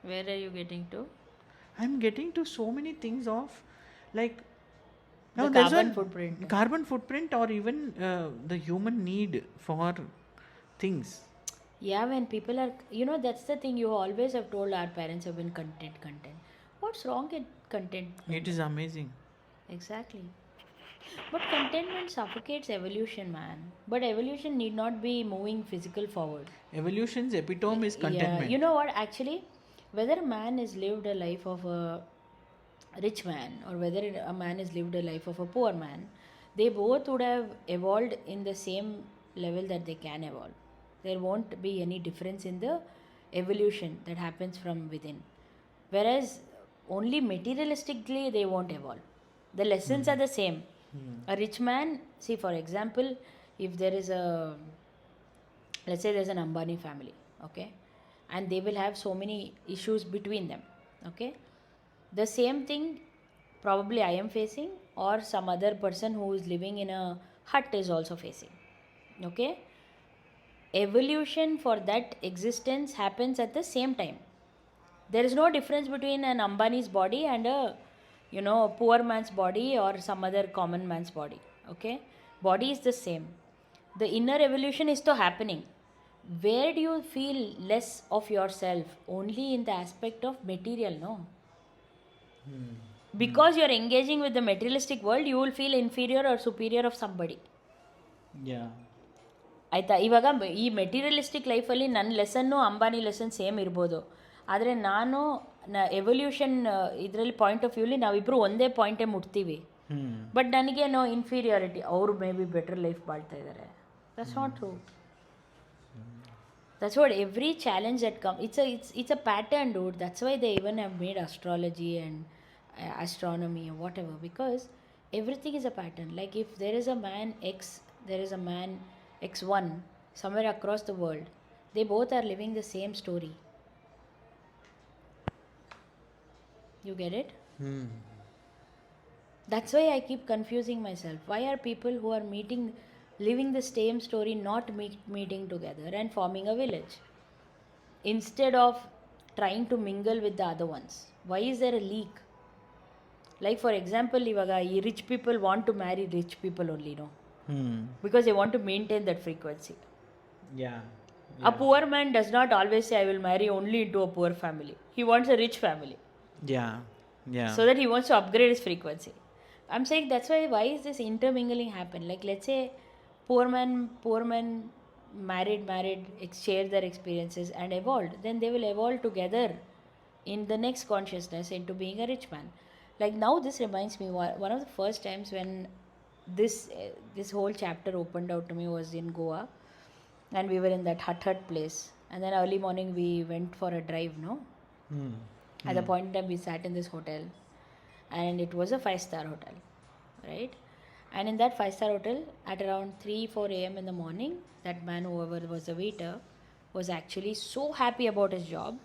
Speaker 1: Where are you getting to?
Speaker 2: I'm getting to so many things of like
Speaker 1: The
Speaker 2: there's
Speaker 1: carbon
Speaker 2: one
Speaker 1: footprint.
Speaker 2: carbon footprint, or even the human need for things.
Speaker 1: Yeah, when people are, that's the thing you always have told our parents have been content. What's wrong in content?
Speaker 2: It is amazing.
Speaker 1: Exactly. But contentment suffocates evolution, man. But evolution need not be moving physical forward.
Speaker 2: Evolution's epitome is contentment.
Speaker 1: Yeah, you know what? Actually, whether a man has lived a life of a rich man or whether a man has lived a life of a poor man, they both would have evolved in the same level that they can evolve. There won't be any difference in the evolution that happens from within. Whereas only materialistically they won't evolve. The lessons are the same. A rich man, see, for example, if there is let's say there's an Ambani family, okay, and they will have so many issues between them, okay. The same thing probably I am facing, or some other person who is living in a hut is also facing, okay. Evolution for that existence happens at the same time. There is no difference between an Ambani's body and a poor man's body or some other common man's body, okay. Body is the same. The inner evolution is still happening. Where do you feel less of yourself? Only in the aspect of material, no. Because you are engaging with the materialistic world, you will feel inferior or superior of somebody.
Speaker 2: Yeah.
Speaker 1: ಆಯಿತಾ. ಇವಾಗ ಈ materialistic ಲೈಫಲ್ಲಿ ನನ್ನ lesson Ambani lesson same ಇರ್ಬೋದು, ಆದರೆ ನಾನು evolution ಇದರಲ್ಲಿ point of ವ್ಯೂಲಿ ನಾವಿಬ್ಬರು ಒಂದೇ ಪಾಯಿಂಟೇ ಮುಟ್ತೀವಿ. ಬಟ್ ನನಗೇನೋ ಇನ್ಫೀರಿಯಾರಿಟಿ, ಅವರು ಮೇ ಬಿ ಬೆಟರ್ ಲೈಫ್ ಬಾಳ್ತಾ ಇದ್ದಾರೆ. That's not true. That's what every challenge that comes, it's a pattern, dude. That's why they even have made astrology and astronomy or whatever, because everything is a pattern. Like if there is a man X, there is a man X1 somewhere across the world, they both are living the same story. You get it? That's why I keep confusing myself. Why are people who are living the same story not meeting together and forming a village instead of trying to mingle with the other ones? Why is there a leak? Like for example, ivaga rich people want to marry rich people only, no? Because they want to maintain that frequency.
Speaker 2: Yeah.
Speaker 1: A poor man does not always say I will marry only into a poor family. He wants a rich family.
Speaker 2: Yeah. Yeah.
Speaker 1: so that he wants to upgrade his frequency. I'm saying that's why is this intermingling happen? Like, let's say poor man married, share their experiences and evolved. Then they will evolve together in the next consciousness into being a rich man. Like, now this reminds me, one of the first times when this whole chapter opened out to me was in Goa, and we were in that hut place, and then early morning we went for a drive, no?
Speaker 2: Hmm.
Speaker 1: At the point in time we sat in this hotel, and it was a 5-star hotel, right? And in that 5-star hotel, at around 3-4 a.m. in the morning, that man, whoever was the waiter, was actually so happy about his job,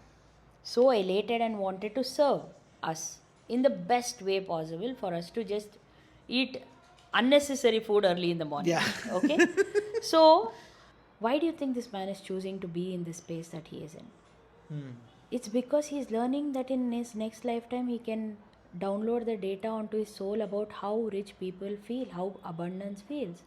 Speaker 1: so elated, and wanted to serve us in the best way possible for us to just eat unnecessary food early in the morning.
Speaker 2: Yeah.
Speaker 1: Okay? So, why do you think this man is choosing to be in this space that he is in?
Speaker 2: Hmm.
Speaker 1: It's because he's learning that in his next lifetime he can download the data onto his soul about how rich people feel, how abundance feels.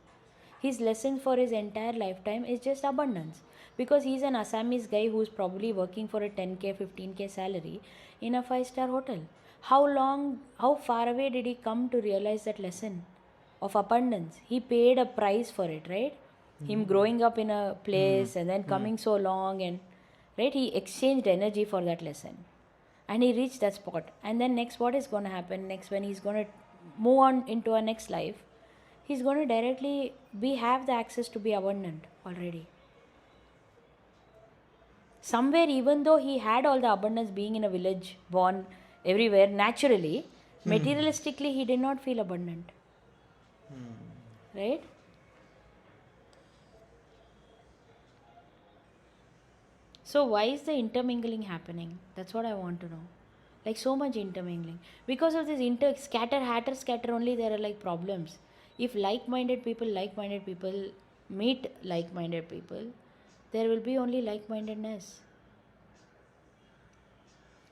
Speaker 1: His lesson for his entire lifetime is just abundance, because he's an Assamese guy who's probably working for a 10k, 15k salary in a 5-star hotel. How far away did he come to realize that lesson of abundance? He paid a price for it, right? Him growing up in a place and then coming so long, and right, he exchanged energy for that lesson, and he reached that spot. And then next, what is going to happen next? When he's going to move on into a next life, he's going to directly be have the access to be abundant already somewhere. Even though he had all the abundance being in a village, born everywhere naturally, materialistically he did not feel abundant, right? So why is the intermingling happening? That's what I want to know. Like, so much intermingling. Because of this scatter only, there are like problems. If like-minded people meet like-minded people, there will be only like-mindedness.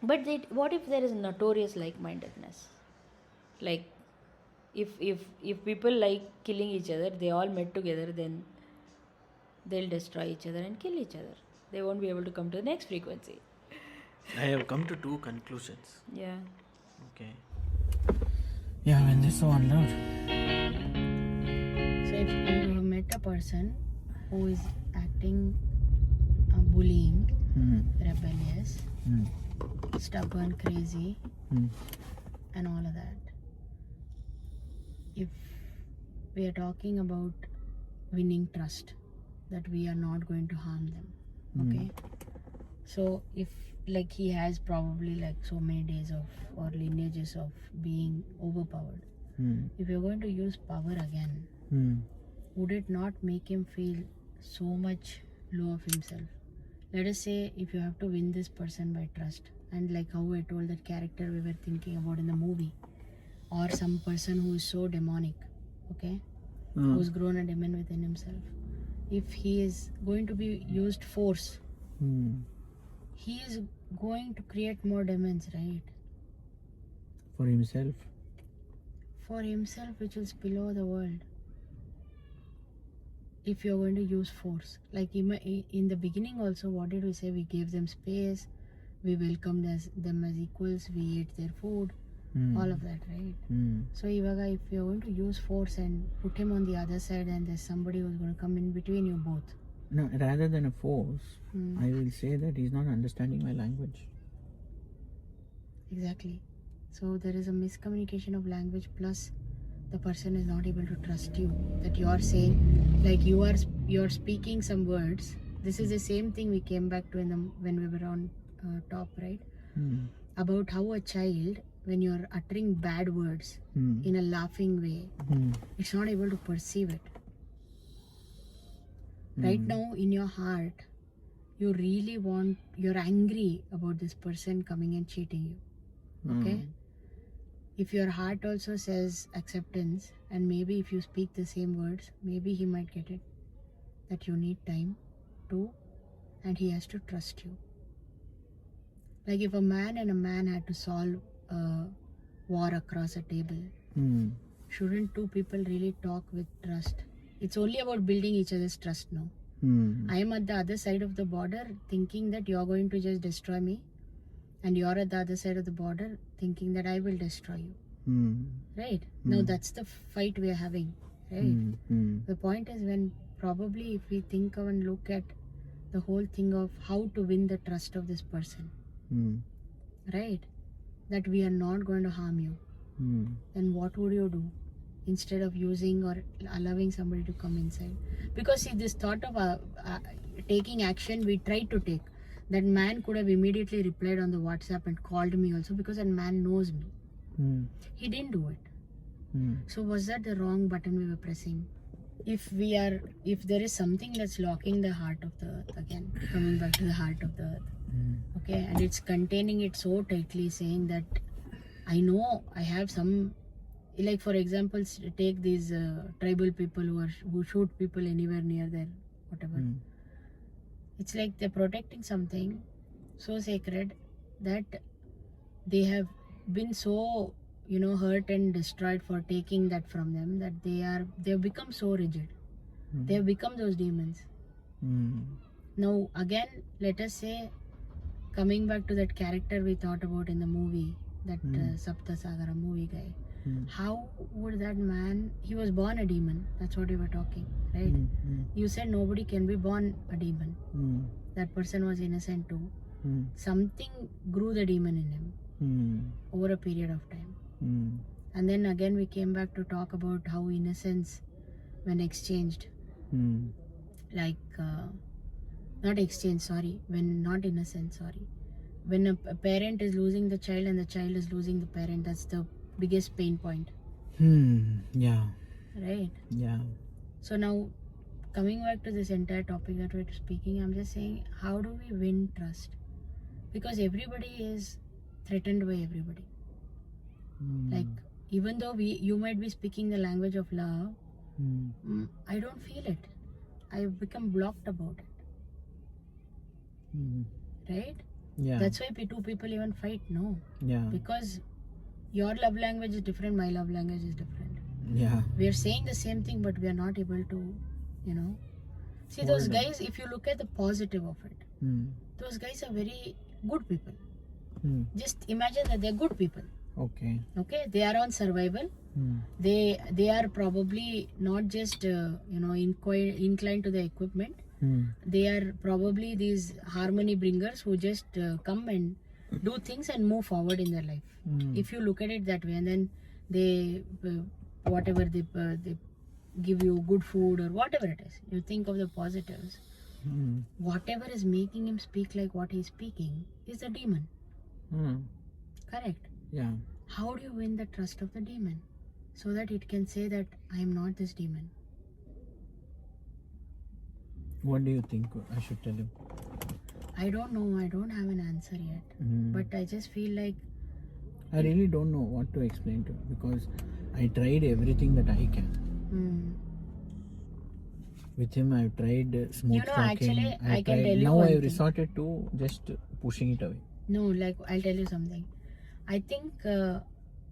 Speaker 1: But what if there is notorious like-mindedness? Like, if people like killing each other, they all met together, then they'll destroy each other and kill each other. They won't be able to come to the next frequency.
Speaker 2: I have come to 2 conclusions.
Speaker 1: Yeah.
Speaker 2: Okay. Yeah, when this one loud.
Speaker 1: So if you have met a person who is acting bullying, rebellious, stubborn, crazy, and all of that, if we are talking about winning trust, that we are not going to harm them, okay? So if like he has probably like so many days of or lineages of being overpowered, if you're going to use power again, would it not make him feel so much low of himself? Let us say if you have to win this person by trust, and like how I told that character we were thinking about in the movie, or some person who is so demonic, okay, who's grown a demon within himself, if he is going to be used force, he is going to create more demons, right?
Speaker 2: For himself.
Speaker 1: For himself, which will spill over the world. If you're going to use force, like in the beginning also, what did we say? We gave them space, we welcomed them as equals, we ate their food, all of that, right? So Ivaga, if you're going to use force and put him on the other side, and there's somebody who's going to come in between you both.
Speaker 2: No, rather than a force, I will say that he's not understanding my language.
Speaker 1: Exactly. So there is a miscommunication of language, plus the person is not able to trust you. That you are saying, like you're speaking some words. This is the same thing we came back to when we were on top, right? About how a child, when you're uttering bad words in a laughing way, it's not able to perceive it. Right now in your heart, you're angry about this person coming and cheating you, okay? If your heart also says acceptance, and maybe if you speak the same words, maybe he might get it, that you need time to, and he has to trust you. Like if a man and a man had to solve a war across a table, shouldn't two people really talk with trust? It's only about building each other's trust now. I am at the other side of the border thinking that you're going to just destroy me, and you're at the other side of the border thinking that I will destroy you. Right? Now that's the fight we are having, right? The point is, when probably if we think of and look at the whole thing of how to win the trust of this person, right? That we are not going to harm you, then what would you do instead of using or allowing somebody to come inside? Because see, this thought of taking action we tried to take, that man could have immediately replied on the WhatsApp and called me also, because that man knows me. He didn't do it. So was that the wrong button we were pressing? If there is something that's locking the heart of the earth, again coming back to the heart of the earth, okay, and it's containing it so tightly, saying that I know I have some, like for example, take these tribal people who shoot people anywhere near their whatever. It's like they're protecting something so sacred that they have been so hurt and destroyed for taking that from them, that they've become so rigid. They've become those demons. Now again, let us say, coming back to that character we thought about in the movie, that Sapta Sagara movie guy, how would that man, he was born a demon, that's what we were talking, right? You said nobody can be born a demon. That person was innocent too. Something grew the demon in him over a period of time. And then again we came back to talk about how innocence, when exchanged, like not exchange, sorry, when not innocent, sorry, when a parent is losing the child and the child is losing the parent, that's the biggest pain point.
Speaker 2: Yeah.
Speaker 1: Right?
Speaker 2: Yeah.
Speaker 1: So now, coming back to this entire topic that we're speaking, I'm just saying, how do we win trust? Because everybody is threatened by everybody. Like, even though you might be speaking the language of love, I don't feel it. I've become blocked about it. Right?
Speaker 2: Yeah.
Speaker 1: That's why two people even fight, no?
Speaker 2: Yeah.
Speaker 1: Because your love language is different, my love language is different.
Speaker 2: Yeah.
Speaker 1: We are saying the same thing, but we are not able to, see, those guys, if you look at the positive of it, those guys are very good people. Just imagine that they're good people.
Speaker 2: Okay.
Speaker 1: They are on survival. They are probably not just inclined to the equipment. They are probably these harmony bringers who just come and do things and move forward in their life. If you look at it that way, and then they whatever they give you good food or whatever it is, you think of the positives. Whatever is making him speak like what he's speaking is a demon. Correct?
Speaker 2: Yeah.
Speaker 1: How do you win the trust of the demon so that it can say that I am not this demon?
Speaker 2: What do you think I should tell him?
Speaker 1: I don't know. I don't have an answer yet. But I just feel like
Speaker 2: I really don't know what to explain to him, because I tried everything that I can. With him, I've tried smooth talking.
Speaker 1: Actually, I can tell you
Speaker 2: now
Speaker 1: one
Speaker 2: I've
Speaker 1: thing.
Speaker 2: resorted to just pushing it away.
Speaker 1: No, like I'll tell you something. I think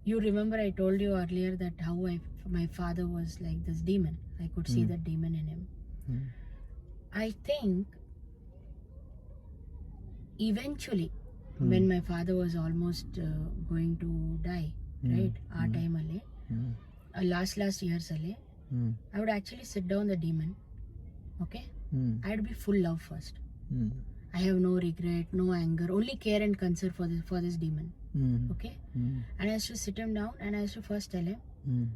Speaker 1: you remember I told you earlier that how my father was like this demon. I could see that demon in him. I think eventually, when my father was almost going to die, right? Our time alle, last years alle, I would actually sit down the demon. Okay? I'd be full love first. I have no regret, no anger, only care and concern for this demon. Okay? And I used to sit him down and I used to first tell him,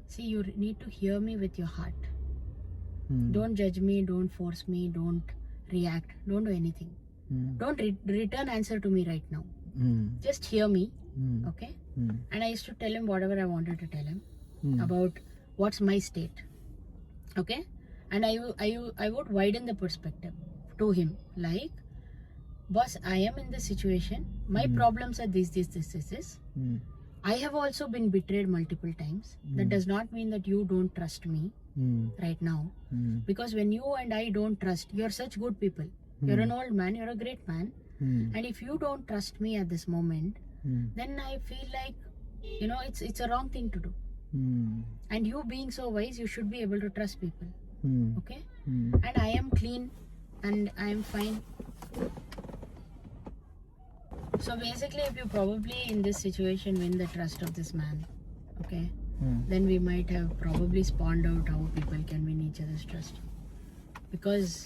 Speaker 1: see, you need to hear me with your heart. Don't judge me, don't force me, don't react, don't do anything. Don't return answer to me right now. Just hear me. Okay? And I used to tell him whatever I wanted to tell him about what's my state. Okay? And I would widen the perspective to him, like, boss, I am in this situation, my problems are this. I have also been betrayed multiple times. That does not mean that you don't trust me right now, because when you and I don't trust, you're such good people, you're an old man, you're a great man, and if you don't trust me at this moment, then I feel like it's a wrong thing to do. And you being so wise, you should be able to trust people. Okay? And I am clean and I am fine. So basically, if you probably in this situation win the trust of this man, okay, then we might have probably spawned out how people can win each other's trust. Because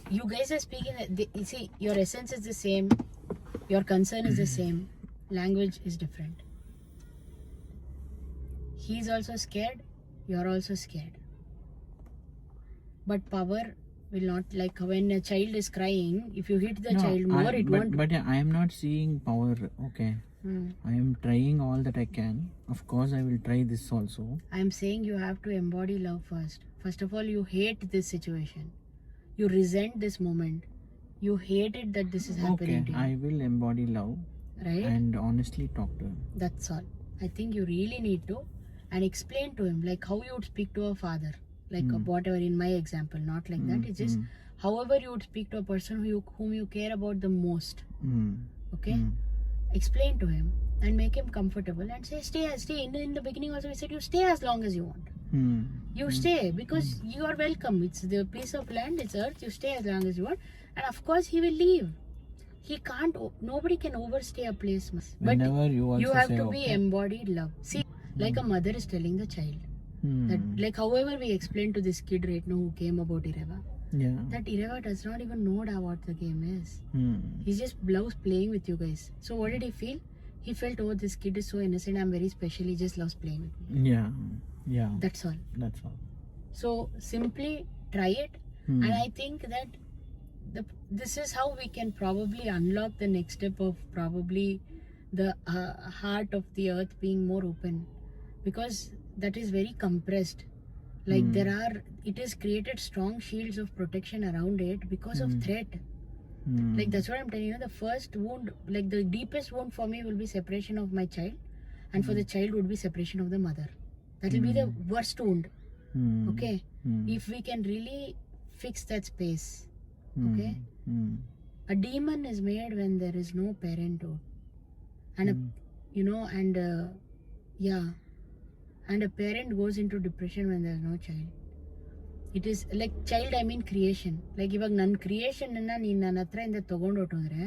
Speaker 1: you guys are speaking, you see, your essence is the same, your concern is the same, language is different. He's also scared, you're also scared. But power will not, like when a child is crying, if you hit the child more, it won't.
Speaker 2: But I am not seeing power, okay. I am trying all that I can. Of course, I will try this also.
Speaker 1: I am saying you have to embody love first. First of all, you hate this situation. You resent this moment. You hate it that this is happening to you.
Speaker 2: I will embody love.
Speaker 1: Right?
Speaker 2: And honestly talk to him.
Speaker 1: That's all. I think you really need to and explain to him like how you would speak to a father. Like whatever in my example, not like that. It's just however you would speak to a person whom you care about the most. Okay? Explain to him and make him comfortable and say stay. In the beginning also we said you stay as long as you want. You stay because you are welcome. It's the piece of land, it's earth. You stay as long as you want, and of course he will leave. He can't. Nobody can overstay a place. But you have to be embodied love. See, like a mother is telling the child that, like however we explained to this kid right now who came about Ireva. That Ireva does not even know what the game is. He just loves playing with you guys. So what did he feel? He felt, oh, this kid is so innocent. I'm very special. He just loves playing with me. Yeah. That's all. So simply try it, and I think that this is how we can probably unlock the next step of probably the heart of the earth being more open, because that is very compressed. Like it has created strong shields of protection around it because of threat. Like that's what I'm telling you. The first wound, like the deepest wound for me will be separation of my child, and for the child would be separation of the mother. That will be the worst wound. Okay? If we can really fix that space. Okay? A demon is made when there is no parenthood. And and a parent goes into depression when there is no child. It is like child, I mean creation. Like ಇವಾಗ ನನ್ನ creation ನೀನು ನನ್ನ ಹತ್ರದಿಂದ ತಗೊಂಡು ಹೊಟ್ಟೋದ್ರೆ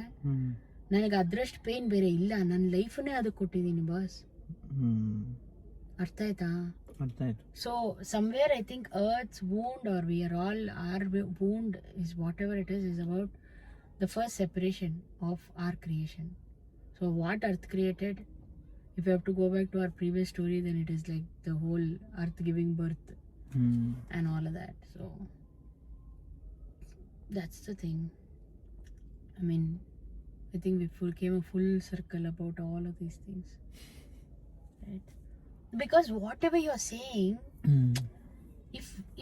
Speaker 1: ನನಗೆ ಅದರಷ್ಟು pain ಬೇರೆ ಇಲ್ಲ. ನನ್ನ ಲೈಫನ್ನೇ ಅದಕ್ಕೆ ಕೊಟ್ಟಿದ್ದೀನಿ ಬಾಸ್. ಅರ್ಥ ಆಯ್ತಾ? So somewhere I think earth's wound, or we are all, our wound is whatever it is about the first separation of our creation. So what earth created, if you have to go back to our previous story, then it is like the whole earth giving birth and all of that. So that's the thing. I mean, I think we came a full circle about all of these things, right? Because whatever you're saying,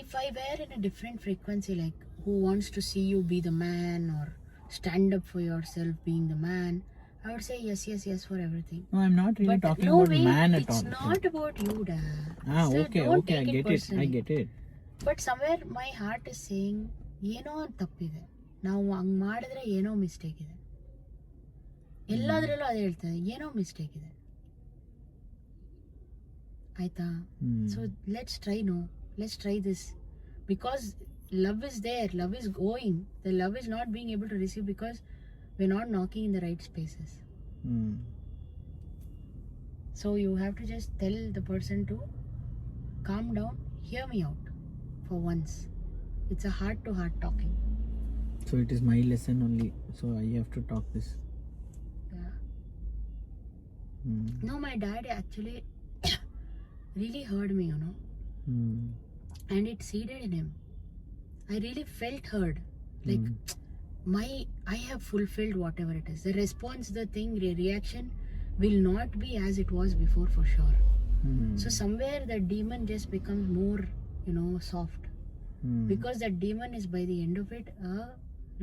Speaker 1: if I were in a different frequency, like who wants to see you be the man or stand up for yourself being the man, I would say yes for everything.
Speaker 2: No, I'm not really talking about man at all.
Speaker 1: It's not about you, da.
Speaker 2: Okay, I get it.
Speaker 1: But somewhere my heart is saying, ಏನೋ ತಪ್ಪಿದೆ, ನಾವು ಹಂಗೆ ಮಾಡಿದ್ರೆ ಏನೋ mistake ಇದೆ. ಎಲ್ಲದರಲ್ಲೂ ಅದೇ ಹೇಳ್ತಾರೆ, ಏನೋ ಮಿಸ್ಟೇಕ್ ಇದೆ. ಆಯ್ತಾ? So let's try this, because love is there, love is going. The love is not being able to receive because we're not knocking in the right spaces. So you have to just tell the person to calm down, hear me out for once. It's a heart to heart talking.
Speaker 2: So it is my lesson only, so I have to talk this.
Speaker 1: Yeah. No, my dad actually really heard me, and it seeded in him. I really felt heard. Like I have fulfilled whatever it is. The response, the thing, reaction will not be as it was before, for sure. So somewhere the demon just becomes more, soft. Because that demon is, by the end of it, a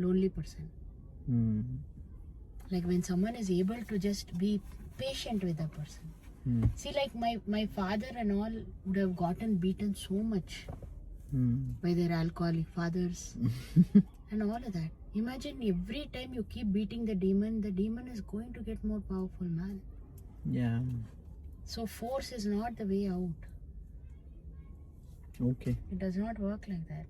Speaker 1: lonely person. Like when someone is able to just be patient with a person. See, like my father and all would have gotten beaten so much by their alcoholic fathers and all of that. Imagine every time you keep beating the demon is going to get more powerful, man.
Speaker 2: Yeah.
Speaker 1: So force is not the way out.
Speaker 2: Okay.
Speaker 1: It does not work like that.